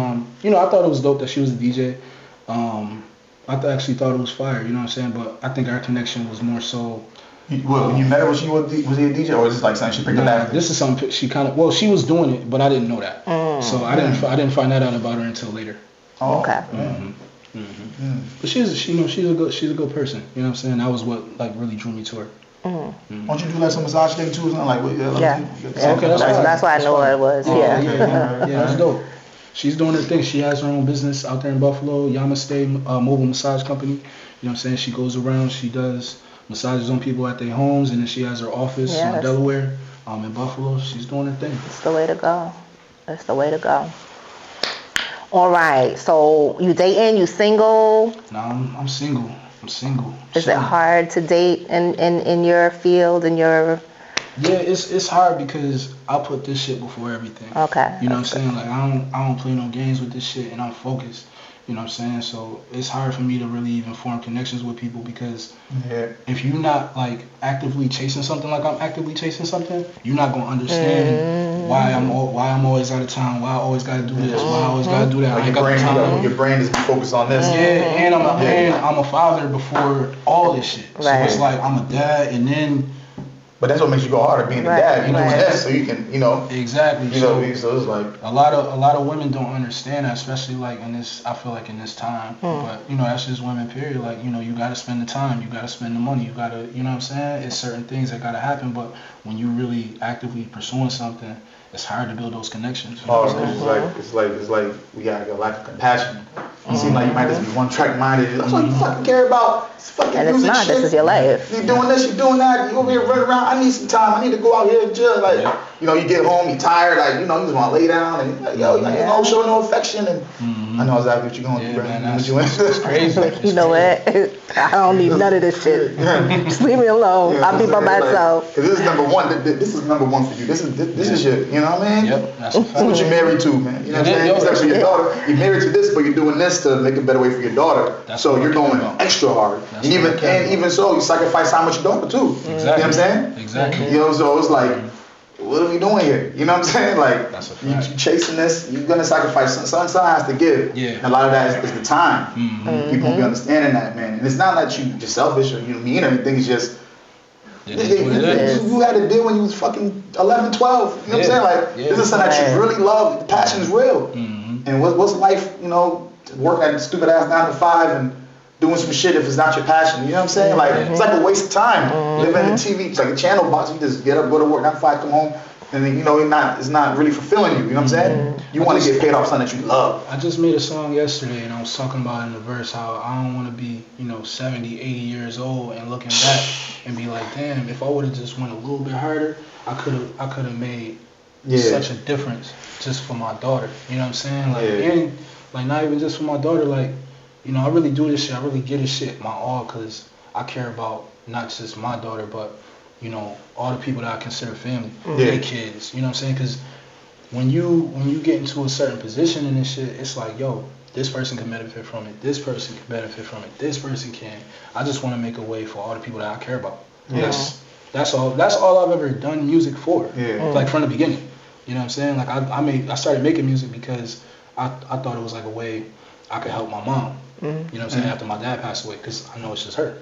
Speaker 2: you know, I thought it was dope that she was a DJ. I actually thought it was fire, you know what I'm saying? But I think our connection was more so.
Speaker 1: When you met her, was he a DJ, or is this like something she picked up after?
Speaker 2: This is something she kind of. Well, she was doing it, but I didn't know that. So I didn't find that out about her until later.
Speaker 1: Oh,
Speaker 3: okay.
Speaker 2: But she's a good person. You know what I'm saying? That was what like really drew me to her.
Speaker 1: Don't you do like some massage thing too, or something like?
Speaker 2: Okay,
Speaker 3: that's why I know what it was.
Speaker 2: Yeah, that's dope. She's doing her thing. She has her own business out there in Buffalo, Yamaste Mobile Massage Company. You know what I'm saying? She goes around, she does massages on people at their homes, and then she has her office in Delaware, in Buffalo. She's doing her thing.
Speaker 3: It's the way to go. That's the way to go. All right. So you dating? You single?
Speaker 2: No, I'm single.
Speaker 3: Is it hard to date in your field, in your?
Speaker 2: Yeah, it's hard because I put this shit before everything.
Speaker 3: Okay.
Speaker 2: You know what I'm saying? Like I don't play no games with this shit, and I'm focused. You know what I'm saying? So it's hard for me to really even form connections with people because if you're not like actively chasing something like I'm actively chasing something, you're not gonna understand why I'm always out of town, why I always gotta do this, why I always gotta do that.
Speaker 1: Like your brain is focused on this.
Speaker 2: Yeah, and I'm a father before all this shit. So it's like I'm a dad, and then.
Speaker 1: But that's what makes you go harder, being a dad. You know that, so you can, you know.
Speaker 2: Exactly.
Speaker 1: So it's like
Speaker 2: a lot of women don't understand that, especially like in this. I feel like in this time. But you know, that's just women. Period. Like you know, you gotta spend the time, you gotta spend the money, you gotta, you know what I'm saying? It's certain things that gotta happen. But when you really actively pursuing something, it's hard to build those connections. You know what I'm saying?
Speaker 1: It's like we got a lack of compassion. You seem like you might just be one track minded. That's all you fucking care about. It's fucking
Speaker 3: and it's
Speaker 1: music
Speaker 3: not.
Speaker 1: shit.
Speaker 3: This is your life.
Speaker 1: You doing this, you doing that. You over here running around. I need some time. I need to go out here and chill. Like you know, you get home, you tired. Like you know, you just want to lay down and like, yo, like, no show no affection. And I know exactly what you're going through, man.
Speaker 2: It's crazy.
Speaker 3: You know what? I don't need none of this shit. Just leave me alone. I'll be by myself.
Speaker 1: Cause this is number one. This is number one for you. This is your. You know what I mean?
Speaker 2: Yep. That's
Speaker 1: what you're married to, man. You know what I'm saying? Except for your daughter, you're married to this, but you're doing this to make a better way for your daughter. So you're going extra hard. And even so, you sacrifice how much you don't too.
Speaker 2: Exactly.
Speaker 1: You know what I'm saying?
Speaker 2: Exactly.
Speaker 1: You know, so it's like, what are we doing here? You know what I'm saying? Like, you chasing this, you're gonna sacrifice. Something has to give.
Speaker 2: Yeah.
Speaker 1: And a lot of that is the time. People won't be understanding that, man. And it's not that you're selfish or you mean or anything. It's just. You had to deal when you was fucking 11, 12. You know what I'm saying? Like, this is something that you really love. The passion is real. And what's life, you know, working at a stupid ass 9 to 5 and doing some shit if it's not your passion. You know what I'm saying? Like, it's like a waste of time. Living in the TV, it's like a channel box. You just get up, go to work, 9 to 5, come home. And then, you know, it's not really fulfilling you. You know what I'm saying? You want to get paid off something that you love.
Speaker 2: I just made a song yesterday, and I was talking about in the verse how I don't want to be, you know, 70, 80 years old and looking back and be like, damn, if I would have just went a little bit harder, I could have made such a difference just for my daughter. You know what I'm saying? Like, and like not even just for my daughter. Like, you know, I really do this shit. I really give this shit my all because I care about not just my daughter, but you know, all the people that I consider family,
Speaker 1: Yeah.
Speaker 2: their kids. You know what I'm saying? Because when you get into a certain position in this shit, it's like, yo, this person can benefit from it. This person can benefit from it. This person can. I just want to make a way for all the people that I care about.
Speaker 1: Yeah.
Speaker 2: That's all. That's all I've ever done music for.
Speaker 1: Yeah.
Speaker 2: Like from the beginning. You know what I'm saying? Like I started making music because I thought it was like a way I could help my mom. You know what I'm saying? After my dad passed away, because I know it's just her.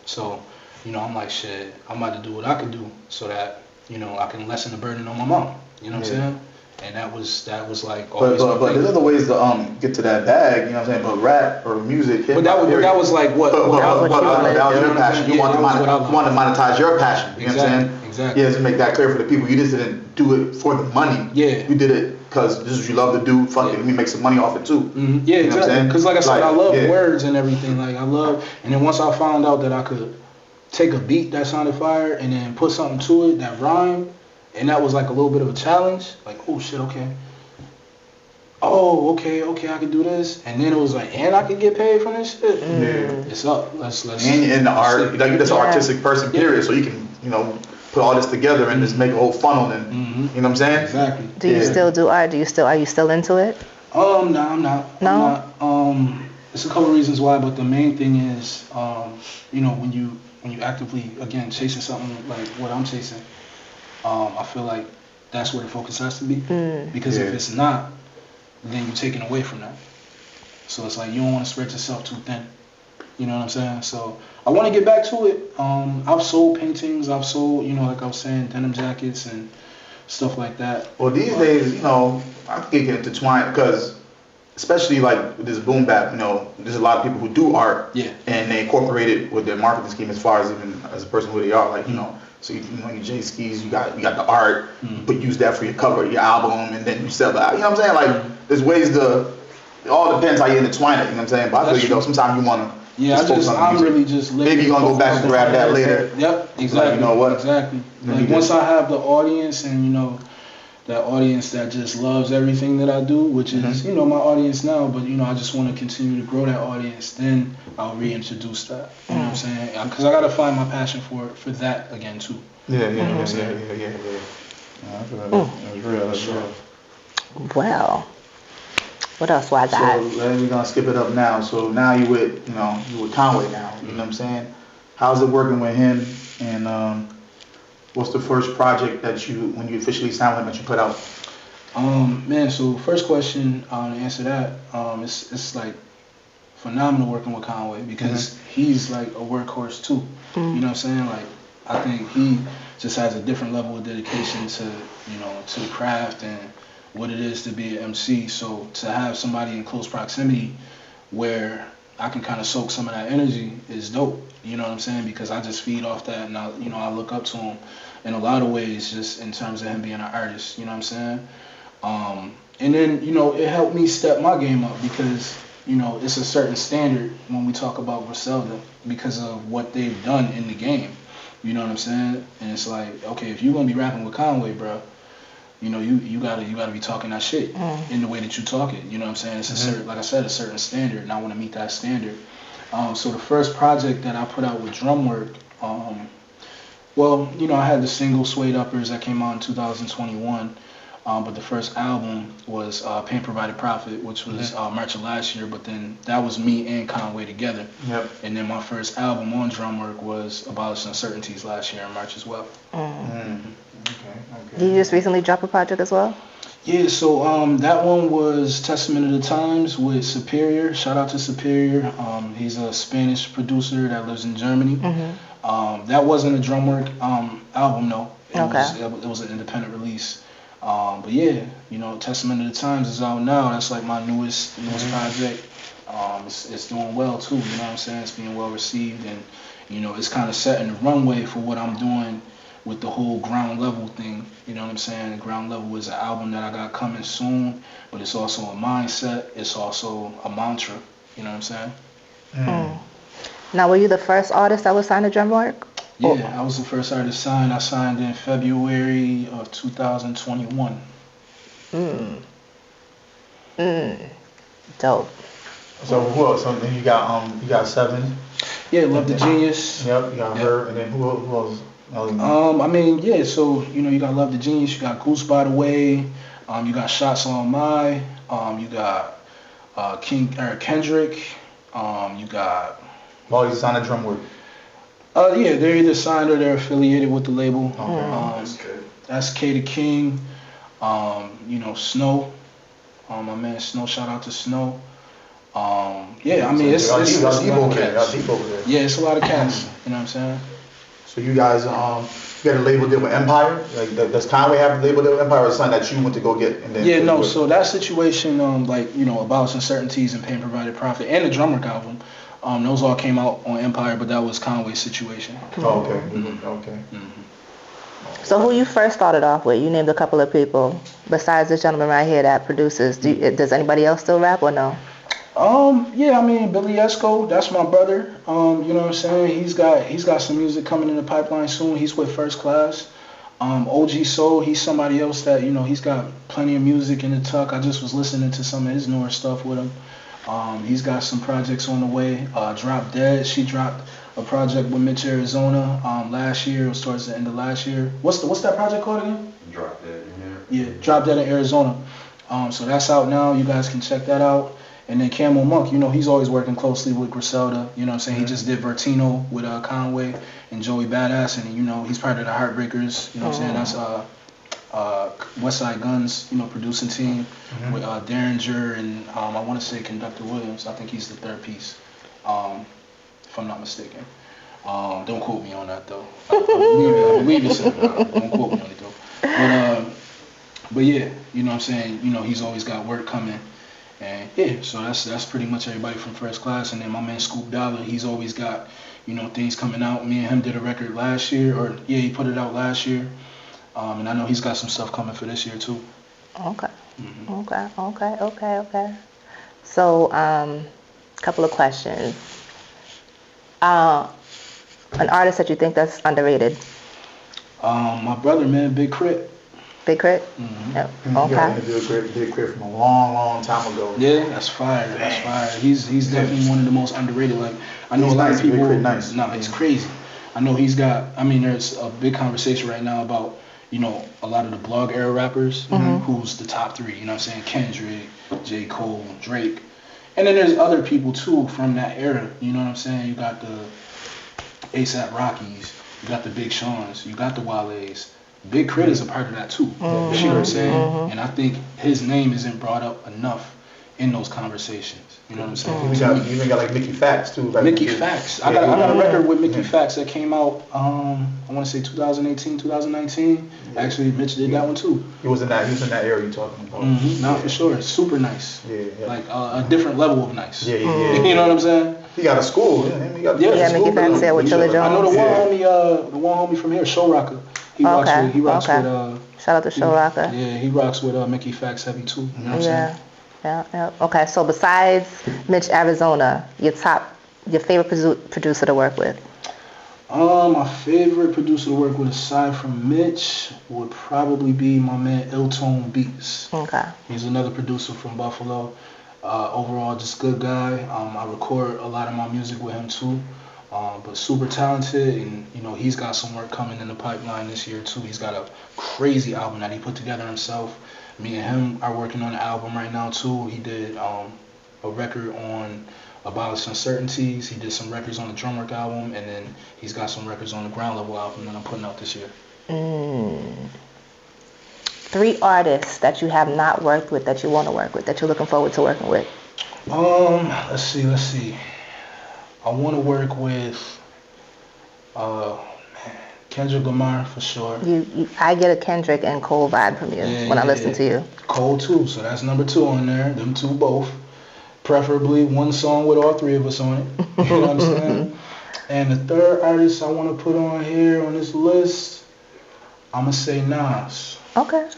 Speaker 2: So, you know, I'm like, shit, I'm about to do what I could do so that, you know, I can lessen the burden on my mom. You know what I'm saying? And that was like always.
Speaker 1: But there's other ways to get to that bag. You know what I'm saying? But rap or music.
Speaker 2: But that was like what.
Speaker 1: That was your passion. You want to monetize your passion. You know what I'm saying?
Speaker 2: Exactly.
Speaker 1: Yeah, to make that clear for the people. You just didn't do it for the money.
Speaker 2: Yeah.
Speaker 1: You did it because this is what you love to do. Fuck it, let me make some money off it too.
Speaker 2: Mm-hmm. Yeah,
Speaker 1: you know
Speaker 2: exactly. Because like I said, I love words and everything. Like I love, and then once I found out that I could take a beat that sounded fire and then put something to it that rhymed, and that was like a little bit of a challenge. Like, oh shit, okay. Oh, okay, I can do this. And then it was like, and I can get paid from this shit.
Speaker 1: Yeah.
Speaker 2: It's up. Let's.
Speaker 1: And in the art, like you're just an artistic person, period. So you can, you know, put all this together and just make a whole funnel. And you know what I'm saying?
Speaker 2: Exactly.
Speaker 3: Do you still do art? Are you still into it?
Speaker 2: No, I'm not.
Speaker 3: No.
Speaker 2: I'm not. It's a couple reasons why, but the main thing is, you know, when you actively again chasing something like what I'm chasing, I feel like that's where the focus has to be. Because if it's not, then you're taken away from that. So it's like you don't want to spread yourself too thin. You know what I'm saying? So I want to get back to it. I've sold paintings. I've sold, you know, like I was saying, denim jackets and stuff like that.
Speaker 1: Well, these days, you know, I think get intertwined because, especially like with this boom bap, you know, there's a lot of people who do art.
Speaker 2: Yeah.
Speaker 1: And they incorporate it with their marketing scheme as far as even as a person who they are. Like, you know, so you know, your J Skeese, you got the art, but use that for your cover of your album, and then you sell that. You know what I'm saying? Like, there's ways to. It all depends how you intertwine it. You know what I'm saying? But I feel you know, sometimes you wanna.
Speaker 2: Yeah, I'm really just.
Speaker 1: Maybe you're gonna go back and grab that later.
Speaker 2: Yep, exactly.
Speaker 1: Like, you know what?
Speaker 2: Exactly. Like once I have the audience, and you know, that audience that just loves everything that I do, which is you know my audience now, but you know I just want to continue to grow that audience. Then I'll reintroduce that. You know what I'm saying? Because I gotta find my passion for that again too.
Speaker 1: Yeah.
Speaker 2: You know what I'm saying?
Speaker 1: Yeah. That's real. That's real.
Speaker 3: Well, what else do I got?
Speaker 1: So we're gonna skip it up now. So now you with Conway now. You know what I'm saying? How's it working with him? And what's the first project that when you officially signed him, that you put out?
Speaker 2: Man, so first question to answer that, it's like phenomenal working with Conway because he's like a workhorse too. You know what I'm saying? Like I think he just has a different level of dedication to the craft and what it is to be an MC. So to have somebody in close proximity where I can kind of soak some of that energy is dope. You know what I'm saying? Because I just feed off that, and I look up to him in a lot of ways, just in terms of him being an artist. You know what I'm saying? And then it helped me step my game up because it's a certain standard when we talk about Griselda because of what they've done in the game. You know what I'm saying? And it's like, okay, if you're gonna be rapping with Conway, bro, you gotta be talking that shit in the way that you talk it. You know what I'm saying? It's a certain, like I said, a certain standard, and I want to meet that standard. So the first project that I put out with Drumwork, I had the single Suede Uppers that came out in 2021. But the first album was Pain Provided Profit, which was March of last year. But then that was me and Conway together. Yep. And then my first album on Drumwork was Abolish Uncertainties last year in March as well.
Speaker 3: Okay. Did you just recently drop a project as well?
Speaker 2: Yeah, so that one was Testament of the Times with Superior. Shout out to Superior. He's a Spanish producer that lives in Germany. That wasn't a Drumwork album, no. It was an independent release. But yeah, Testament of the Times is out now. That's like my newest project. It's doing well too, you know what I'm saying? It's being well received, and it's kind of setting the runway for what I'm doing with the whole Ground Level thing. You know what I'm saying? The Ground Level is an album that I got coming soon, but it's also a mindset. It's also a mantra. You know what I'm saying?
Speaker 3: Now, were you the first artist that was signed to Drumwork?
Speaker 2: Yeah, I was the first artist signed. I signed in February of 2021.
Speaker 3: Dope.
Speaker 1: So who else? So then you got 7.
Speaker 2: Yeah, Love the Genius.
Speaker 1: Yep, you got her, and then who else?
Speaker 2: I mean, yeah. So you got Love the Genius, you got Goose by the Way, you got Shots on My, you got Kendrick, you got.
Speaker 1: Oh, he's signed a drum work.
Speaker 2: Yeah, they're either signed or they're affiliated with the label.
Speaker 1: Okay, that's good.
Speaker 2: That's K the King, Snow, my man Snow. Shout out to Snow. Yeah, I mean it's a lot of cats. Yeah, it's a lot of cats. You know what I'm saying?
Speaker 1: So you guys, you got a label deal with Empire? Like, does Conway have a label deal with Empire, or something that you went to go get? And then
Speaker 2: yeah, no. So that situation, About Uncertainties and Pain Provided Profit and the Drumwork album, those all came out on Empire, but that was Conway's situation.
Speaker 1: Oh, okay. Mm-hmm. Okay.
Speaker 3: Mm-hmm. So who you first started off with? You named a couple of people besides this gentleman right here that produces. Does anybody else still rap or no?
Speaker 2: Yeah, I mean Billy Esco, that's my brother. You know what I'm saying? He's got some music coming in the pipeline soon. He's with First Class. OG Soul, he's somebody else that, he's got plenty of music in the tuck. I just was listening to some of his newer stuff with him. He's got some projects on the way. Drop Dead, she dropped a project with Mitch Arizona last year. It was towards the end of last year. What's that project called again?
Speaker 4: Drop Dead.
Speaker 2: Yeah, Drop Dead in Arizona. So that's out now. You guys can check that out. And then Camel Monk, he's always working closely with Griselda. You know what I'm saying? Mm-hmm. He just did Vertino with Conway and Joey Badass, and he's part of the Heartbreakers. You know what I'm saying? That's West Side Guns, producing team with Derringer and I want to say Conductor Williams. I think he's the third piece, if I'm not mistaken. Don't quote me on that though. I believe it's in there. Don't quote me on it though. But yeah, you know what I'm saying? He's always got work coming. And yeah, so that's pretty much everybody from First Class. And then my man Scoop Dollar, he's always got, things coming out. Me and him did a record last year, he put it out last year. And I know he's got some stuff coming for this year too.
Speaker 3: Okay. Mm-hmm. Okay. So, couple of questions. An artist that you think that's underrated?
Speaker 2: My brother, man, Big Crit.
Speaker 3: Big Crit?
Speaker 2: Mm-hmm.
Speaker 3: Yep.
Speaker 1: Okay. Yeah, Big Crit from a long time ago.
Speaker 2: Yeah, that's fire. He's definitely one of the most underrated. Like, I know a lot of people.
Speaker 1: Big Crit, nice.
Speaker 2: No, it's crazy. I know he's got. I mean, there's a big conversation right now about a lot of the blog era rappers. Who's the top three? You know what I'm saying? Kendrick, J. Cole, Drake, and then there's other people too from that era. You know what I'm saying? You got the ASAP Rockies. You got the Big Sean's. You got the Wale's. Big Crit is a part of that too. You know what I'm saying? And I think his name isn't brought up enough in those conversations. You know what I'm saying?
Speaker 1: You even got like Mickey Fax too. Like
Speaker 2: Mickey Fax. I got a record with Mickey Fax that came out, I want to say 2018, 2019. Yeah. Actually, Mitch did that one too.
Speaker 1: He was in that area you're talking about.
Speaker 2: No, for sure. Super nice.
Speaker 1: Yeah.
Speaker 2: Like a different level of nice.
Speaker 1: Yeah.
Speaker 2: You know what I'm saying?
Speaker 1: He got a school.
Speaker 3: Mickey Fax there with Chilla Jones.
Speaker 2: The one homie from here, Show Rocker. He rocks with
Speaker 3: shout out to Show Rocker.
Speaker 2: Yeah, he rocks with Mickey Fax heavy too. You know what I'm saying?
Speaker 3: Yeah. Okay, so besides Mitch Arizona, your favorite producer to work with?
Speaker 2: My favorite producer to work with aside from Mitch would probably be my man Illtone Beats.
Speaker 3: Okay.
Speaker 2: He's another producer from Buffalo. Overall, just good guy. I record a lot of my music with him too. But super talented, and he's got some work coming in the pipeline this year too. He's got a crazy album that he put together himself. Me and him are working on an album right now too. He did a record on Abolish Uncertainties. He did some records on the Drumwork album, and then he's got some records on the Ground Level album that I'm putting out this year.
Speaker 3: 3 artists that you have not worked with that you want to work with, that you're looking forward to working with.
Speaker 2: Let's see. I want to work with Kendrick Lamar for sure.
Speaker 3: I get a Kendrick and Cole vibe from you when I listen to you.
Speaker 2: Cole too, so that's number 2 on there. Them 2 both. Preferably one song with all 3 of us on it. You know what I'm saying? And the third artist I want to put on here on this list, I'm gonna say Nas.
Speaker 3: Okay.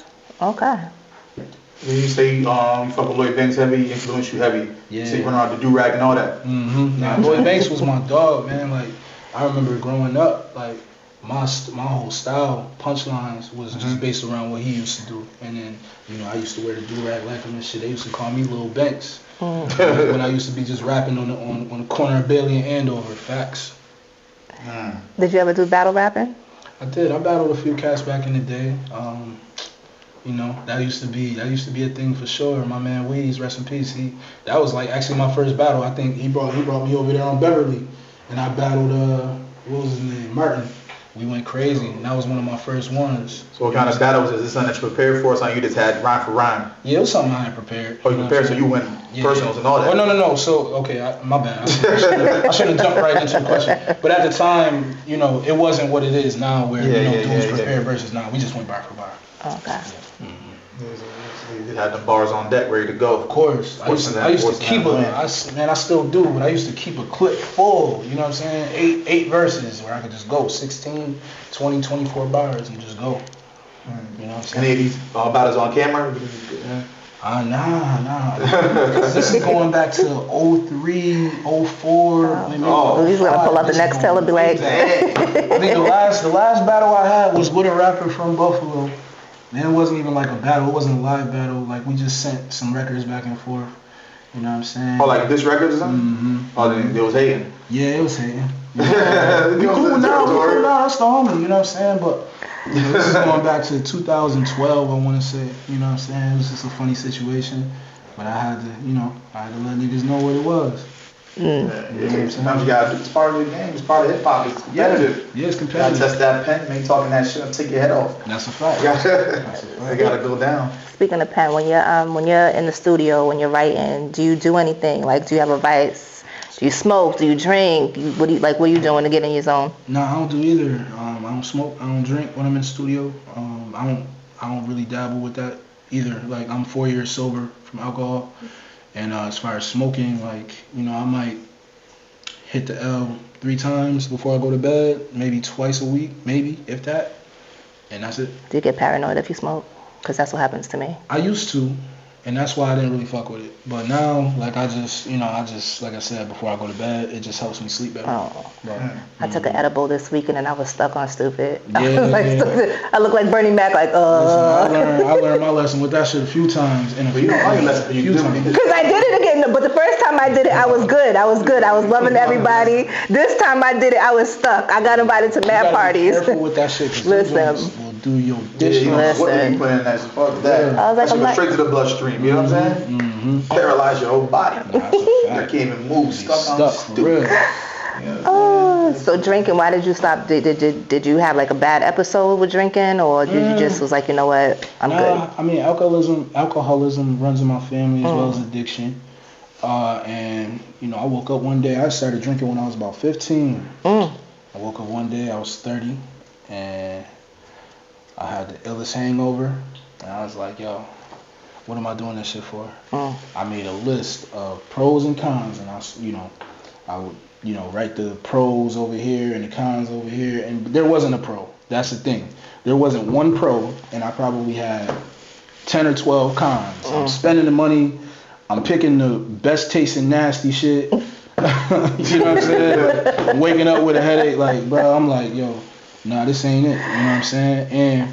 Speaker 1: You say you fuck with Lloyd Banks heavy, influence you heavy.
Speaker 2: Yeah.
Speaker 1: So you went on the do-rag and all that.
Speaker 2: Lloyd Banks was my dog, man. Like, I remember growing up, like, my whole style, punchlines, was just based around what he used to do. And then, I used to wear the do-rag like him and shit. They used to call me Lil Banks. When I used to be just rapping on the corner of Bailey and Andover. Facts.
Speaker 3: Did you ever do battle rapping?
Speaker 2: I did. I battled a few cats back in the day. You know, that used to be a thing for sure. My man Weez, rest in peace. That was like actually my first battle. I think he brought me over there on Beverly, and I battled what was his name, Martin. We went crazy, and that was one of my first ones.
Speaker 1: So what kind of battle was this? Is this something that you prepared for, or something you just had rhyme for rhyme?
Speaker 2: Yeah, it was something I had prepared.
Speaker 1: Oh, you prepared, so you went personals and all that?
Speaker 2: Oh, no. So, okay, my bad. I should have jumped right into the question. But at the time, you know, it wasn't what it is now where, dudes prepared versus now. We just went bar for bar.
Speaker 3: Okay.
Speaker 2: Yeah.
Speaker 1: You had the bars on deck ready to go.
Speaker 2: Of course. I used to keep I still do, but I used to keep a clip full, you know what I'm saying? Eight verses where I could just go 16, 20, 24 bars and just go. You know what I'm saying?
Speaker 1: Any of these battles on camera?
Speaker 2: Nah. This is going back to 03, 04.
Speaker 3: He's gonna pull out the next tail and be like.
Speaker 2: I think the last battle I had was with a rapper from Buffalo. And it wasn't even like a battle. It wasn't a live battle. Like, we just sent some records back and forth. You know what I'm saying?
Speaker 1: Oh, like this records or something?
Speaker 2: Mm-hmm.
Speaker 1: Oh, they was hating?
Speaker 2: Yeah, it was hating. We cool now. That's the homie. You know what I'm saying? But you know, this is going back to 2012, I want to say. You know what I'm saying? It was just a funny situation. But I had to let niggas know what it was.
Speaker 1: Sometimes you gotta do, it's part of the game, it's part of hip hop, it's competitive.
Speaker 2: Yeah, it's competitive.
Speaker 1: You gotta test that pen, man, talking that shit, take your head off.
Speaker 2: That's a fact.
Speaker 1: They gotta go down.
Speaker 3: Speaking of pen, when you're in the studio, when you're writing, do you do anything? Like, do you have a vice? Do you smoke? Do you drink? What are you doing to get in your zone?
Speaker 2: No, I don't do either. I don't smoke. I don't drink when I'm in the studio. I don't really dabble with that either. Like, I'm 4 years sober from alcohol. And as far as smoking, like, you know, I might hit the L 3 times before I go to bed, maybe twice a week, maybe, if that. And that's it.
Speaker 3: Do you get paranoid if you smoke? Because that's what happens to me.
Speaker 2: I used to, and that's why I didn't really fuck with it. But now, like, I just, like I said, before I go to bed, it just helps me sleep better.
Speaker 3: Oh.
Speaker 2: But,
Speaker 3: I took an edible this weekend and I was stuck on stupid.
Speaker 2: Yeah,
Speaker 3: stupid. I look like Bernie Mac, like,
Speaker 2: Listen, I learned my lesson with that shit a few times. And
Speaker 1: you don't learn your lesson, you do.
Speaker 3: Because I did it again, but the first time I did it, I was good. I was loving everybody. This time I did it, I was stuck. I got invited to mad parties.
Speaker 2: Be careful with that shit.
Speaker 3: Listen.
Speaker 2: Will do your dish.
Speaker 1: What do you put in that? Fuck that.
Speaker 3: I was like,
Speaker 1: that shit goes straight to the bloodstream, you know what I'm saying?
Speaker 2: Mm-hmm.
Speaker 1: Paralyze your whole body. I can't even move, stuck on stupid.
Speaker 3: So drinking, why did you stop? Did you have like a bad episode with drinking, or did you just was like, you know what, I'm good?
Speaker 2: I mean, alcoholism runs in my family as well as addiction. And you know, I woke up one day. I started drinking when I was about 15. I woke up one day. I was 30, and I had the illest hangover. And I was like, yo, what am I doing this shit for? I made a list of pros and cons, and I would write the pros over here and the cons over here, and there wasn't a pro. That's the thing. There wasn't one pro, and I probably had 10 or 12 cons. I'm spending the money. I'm picking the best tasting nasty shit. You know what I'm saying? I'm waking up with a headache, like, bro, I'm like, yo, nah, this ain't it. You know what I'm saying? And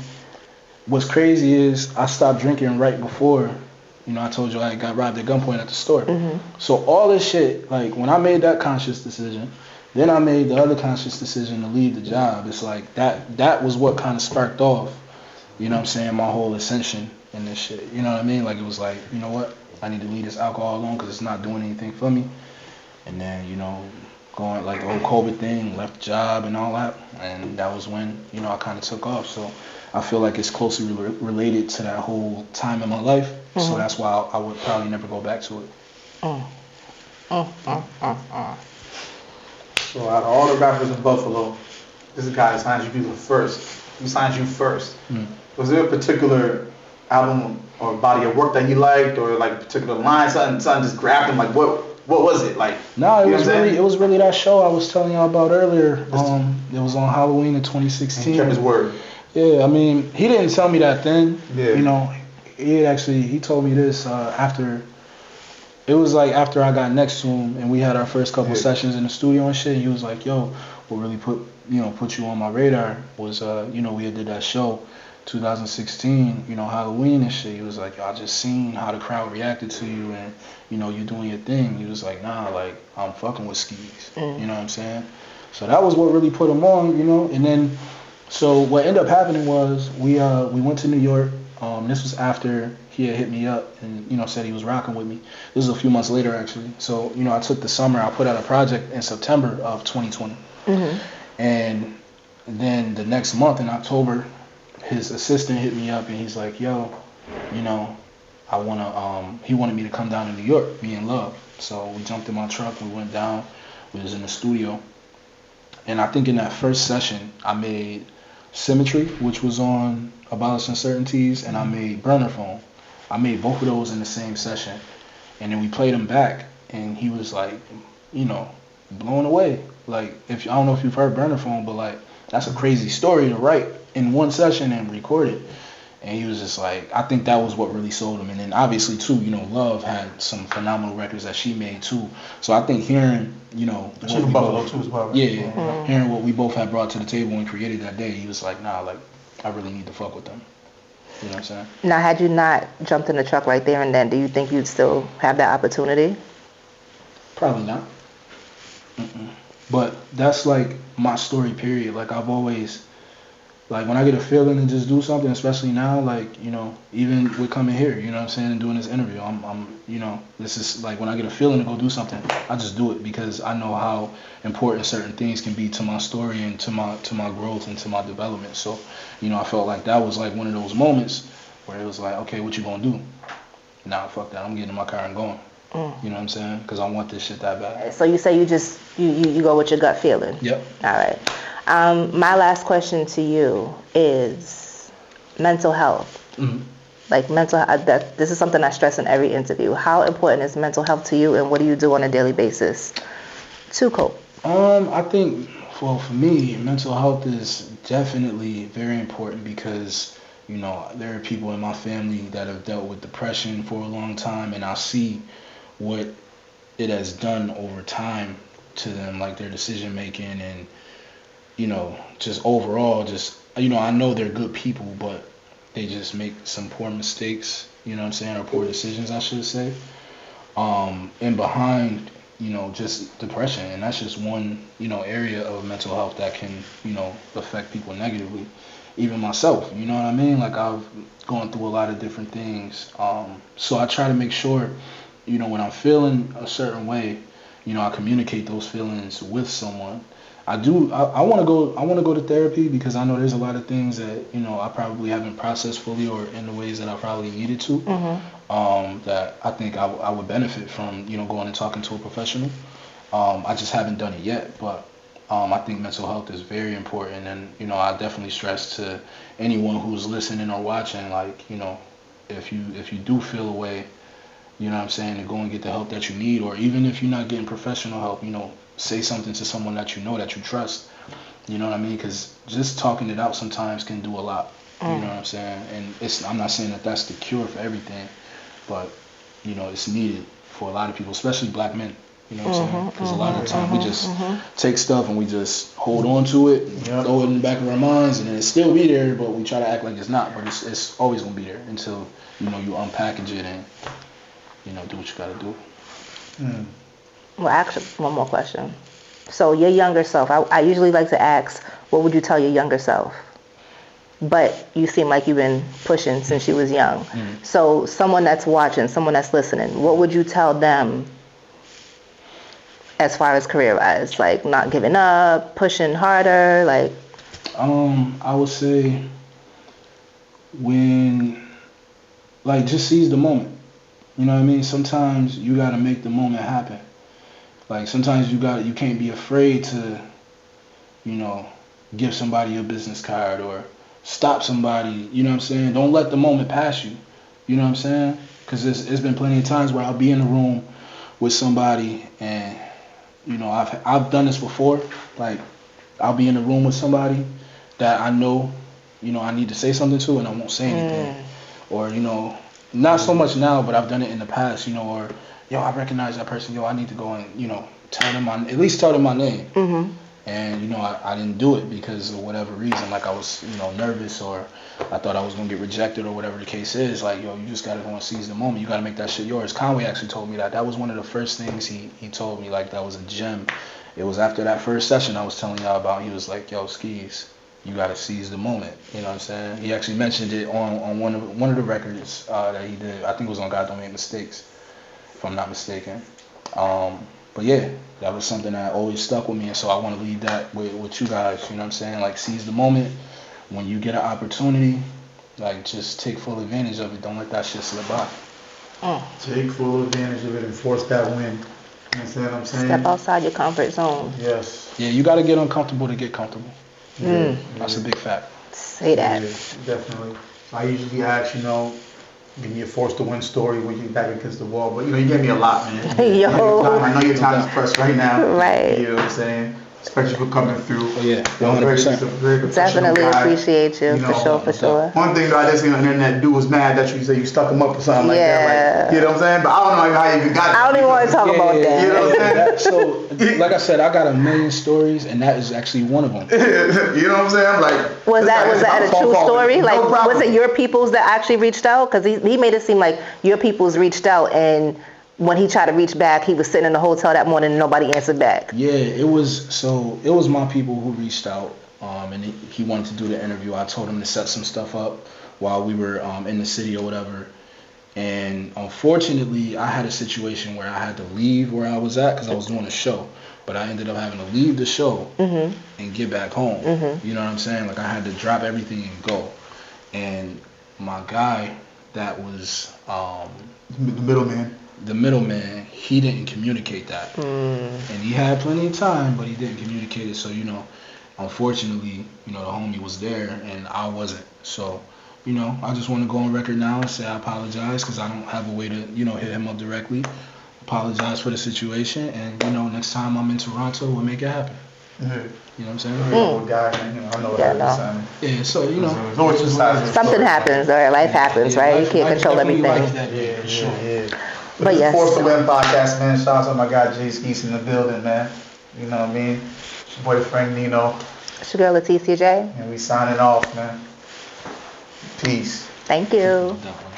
Speaker 2: what's crazy is I stopped drinking right before. You know, I told you I got robbed at gunpoint at the store. So all this shit, like, when I made that conscious decision, then I made the other conscious decision to leave the job. It's like that was what kind of sparked off, you know what I'm saying, my whole ascension in this shit. You know what I mean? Like, it was like, you know what? I need to leave this alcohol alone because it's not doing anything for me. And then, you know, going like the whole COVID thing, left the job and all that. And that was when, you know, I kind of took off. So I feel like it's closely related to that whole time in my life. So that's why I would probably never go back to it.
Speaker 1: So out of all the rappers in Buffalo, this guy that signed you first. He signed you first. Was there a particular album or body of work that you liked, or like a particular line, something just grabbed him? Like what was it like?
Speaker 2: No, it was really that show I was telling y'all about earlier. It was on Halloween in 2016.
Speaker 1: He kept his word.
Speaker 2: Yeah, I mean, he didn't tell me that then.
Speaker 1: Yeah.
Speaker 2: You know, he told me this after. It was like after I got next to him and we had our first couple sessions in the studio and shit. He was like, "Yo, what really put you on my radar was we had did that show, 2016, Halloween and shit." He was like, "I just seen how the crowd reacted to you and you doing your thing." He was like, "Nah, like I'm fucking with Skeese." You know what I'm saying? So that was what really put him on, and then So what ended up happening was we went to New York. This was after he had hit me up and said he was rocking with me. This was a few months later actually. So I took the summer. I put out a project in September of 2020, and then the next month in October, his assistant hit me up and he's like, "Yo, I wanna." He wanted me to come down to New York, me and Love. So we jumped in my truck. We went down. We was in the studio, and I think in that first session I made Symmetry, which was on Abolish Uncertainties, and I made Burner Phone. I made both of those in the same session, and then we played them back, and he was like, blown away. Like, if I don't know if you've heard Burner Phone, but like that's a crazy story to write in one session and record it. And he was just like, I think that was what really sold him. And then obviously too, Love had some phenomenal records that she made too. So I think hearing,
Speaker 1: She was Buffalo too as well, right?
Speaker 2: Yeah, hearing what we both had brought to the table and created that day, he was like, nah, like I really need to fuck with them. You know what I'm saying?
Speaker 3: Now, had you not jumped in the truck right there and then, do you think you'd still have that opportunity?
Speaker 2: Probably not. But that's like my story, period. Like I've always, like when I get a feeling to just do something, especially now, like, even with coming here, you know what I'm saying, and doing this interview, I'm this is like when I get a feeling to go do something, I just do it because I know how important certain things can be to my story and to my growth and to my development. So, I felt like that was like one of those moments where it was like, okay, what you gonna do? Nah, fuck that. I'm getting in my car and going. You know what I'm saying? Because I want this shit that bad.
Speaker 3: So you say you just, you go with your gut feeling?
Speaker 2: Yep.
Speaker 3: All right. My last question to you is mental health. Like this is something I stress in every interview. How important is mental health to you, and what do you do on a daily basis to cope?
Speaker 2: I think, well, for me, mental health is definitely very important because, there are people in my family that have dealt with depression for a long time, and I see what it has done over time to them, like their decision making and, just overall, just, I know they're good people, but they just make some poor mistakes, you know what I'm saying, or poor decisions, I should say. And behind, just depression, and that's just one, area of mental health that can, affect people negatively. Even myself, you know what I mean? Like I've gone through a lot of different things. So I try to make sure, when I'm feeling a certain way, I communicate those feelings with someone. I want to go to therapy because I know there's a lot of things that, I probably haven't processed fully or in the ways that I probably needed to, that I think I would benefit from, going and talking to a professional. I just haven't done it yet, but I think mental health is very important, and, I definitely stress to anyone who's listening or watching, like, if you do feel a way, you know what I'm saying, to go and get the help that you need, or even if you're not getting professional help, say something to someone that that you trust, you know what I mean, because just talking it out sometimes can do a lot, you know what I'm saying, and I'm not saying that that's the cure for everything, but, it's needed for a lot of people, especially black men, you know what I'm saying, because a lot of the time we just take stuff and we just hold on to it, throw it in the back of our minds, and then it still be there, but we try to act like it's not, but it's always going to be there until, you unpackage it and, do what you got to do.
Speaker 3: Well, actually, one more question. So your younger self, I usually like to ask, what would you tell your younger self? But you seem like you've been pushing since you was young. So someone that's watching, someone that's listening, what would you tell them as far as career-wise? Like not giving up, pushing harder, like?
Speaker 2: I would say just seize the moment. You know what I mean? Sometimes you got to make the moment happen. Like sometimes you can't be afraid to, give somebody a business card or stop somebody, you know what I'm saying? Don't let the moment pass you, you know what I'm saying? Because it's been plenty of times where I'll be in a room with somebody and, I've done this before. Like I'll be in a room with somebody that I know, I need to say something to and I won't say anything. Or, not so much now, but I've done it in the past, or, I recognize that person, I need to go and, at least tell them my name. And, I didn't do it because of whatever reason. Like I was, nervous or I thought I was going to get rejected or whatever the case is. Like, you just got to go and seize the moment. You got to make that shit yours. Conway actually told me that. That was one of the first things he told me, like that was a gem. It was after that first session I was telling y'all about. He was like, yo, Skeese, you gotta seize the moment. You know what I'm saying? He actually mentioned it on one of the records that he did. I think it was on God Don't Make Mistakes, if I'm not mistaken. But yeah, that was something that always stuck with me, and so I want to leave that with you guys. You know what I'm saying? Like, seize the moment. When you get an opportunity, like, just take full advantage of it. Don't let that shit slip by.
Speaker 1: Take full advantage of it and force that win. You understand what I'm saying?
Speaker 3: Step outside your comfort zone.
Speaker 1: Yes.
Speaker 2: Yeah, you gotta get uncomfortable to get comfortable.
Speaker 1: Yeah.
Speaker 2: That's a big fact.
Speaker 3: Say that.
Speaker 1: Yeah, definitely. I usually ask, give me a force to win story when you're back against the wall. But, you gave me a lot, man.
Speaker 3: Yo.
Speaker 1: I know your time is pressed right now.
Speaker 3: Right.
Speaker 1: You know what I'm saying? Especially for coming through.
Speaker 2: Oh, yeah, 100%.
Speaker 1: Very professional
Speaker 3: Definitely
Speaker 1: guy.
Speaker 3: appreciate you, for sure.
Speaker 1: One thing that I did see on the internet, dude was mad that you said you stuck him up or something like that. Like, you know what I'm saying? But I don't know how you even got that.
Speaker 3: I don't even want to talk about that.
Speaker 1: You know what I'm saying?
Speaker 2: So, like I said, I got a million stories, and that is actually one of them.
Speaker 1: You know what I'm saying? I'm like,
Speaker 3: Was that a true story?
Speaker 1: No
Speaker 3: Like,
Speaker 1: problem.
Speaker 3: was it your peoples that actually reached out? Because he made it seem like your peoples reached out, and when he tried to reach back, he was sitting in the hotel that morning and nobody answered back.
Speaker 2: Yeah, it was my people who reached out, and he wanted to do the interview. I told him to set some stuff up while we were in the city or whatever. And unfortunately, I had a situation where I had to leave where I was at because I was doing a show. But I ended up having to leave the show and get back home. You know what I'm saying? Like, I had to drop everything and go. And my guy that was the middleman, he didn't communicate that. And he had plenty of time, but he didn't communicate it. So, unfortunately, the homie was there and I wasn't. So, I just want to go on record now and say I apologize because I don't have a way to, hit him up directly. Apologize for the situation, and next time I'm in Toronto, we'll make it happen. You know what I'm saying?
Speaker 1: Old guy, man. I know what I'm saying.
Speaker 2: Yeah, so
Speaker 1: It's always just
Speaker 3: Something happens, or life happens, right? You can't control everything.
Speaker 1: Yeah.
Speaker 3: But yes.
Speaker 1: Force to Win podcast, man. Shout out to my guy Jay Skeese in the building, man. You know what I mean? It's your boyfriend Nino.
Speaker 3: It's your girl Leticia J.
Speaker 1: And we signing off, man. Peace.
Speaker 3: Thank you.
Speaker 2: Definitely.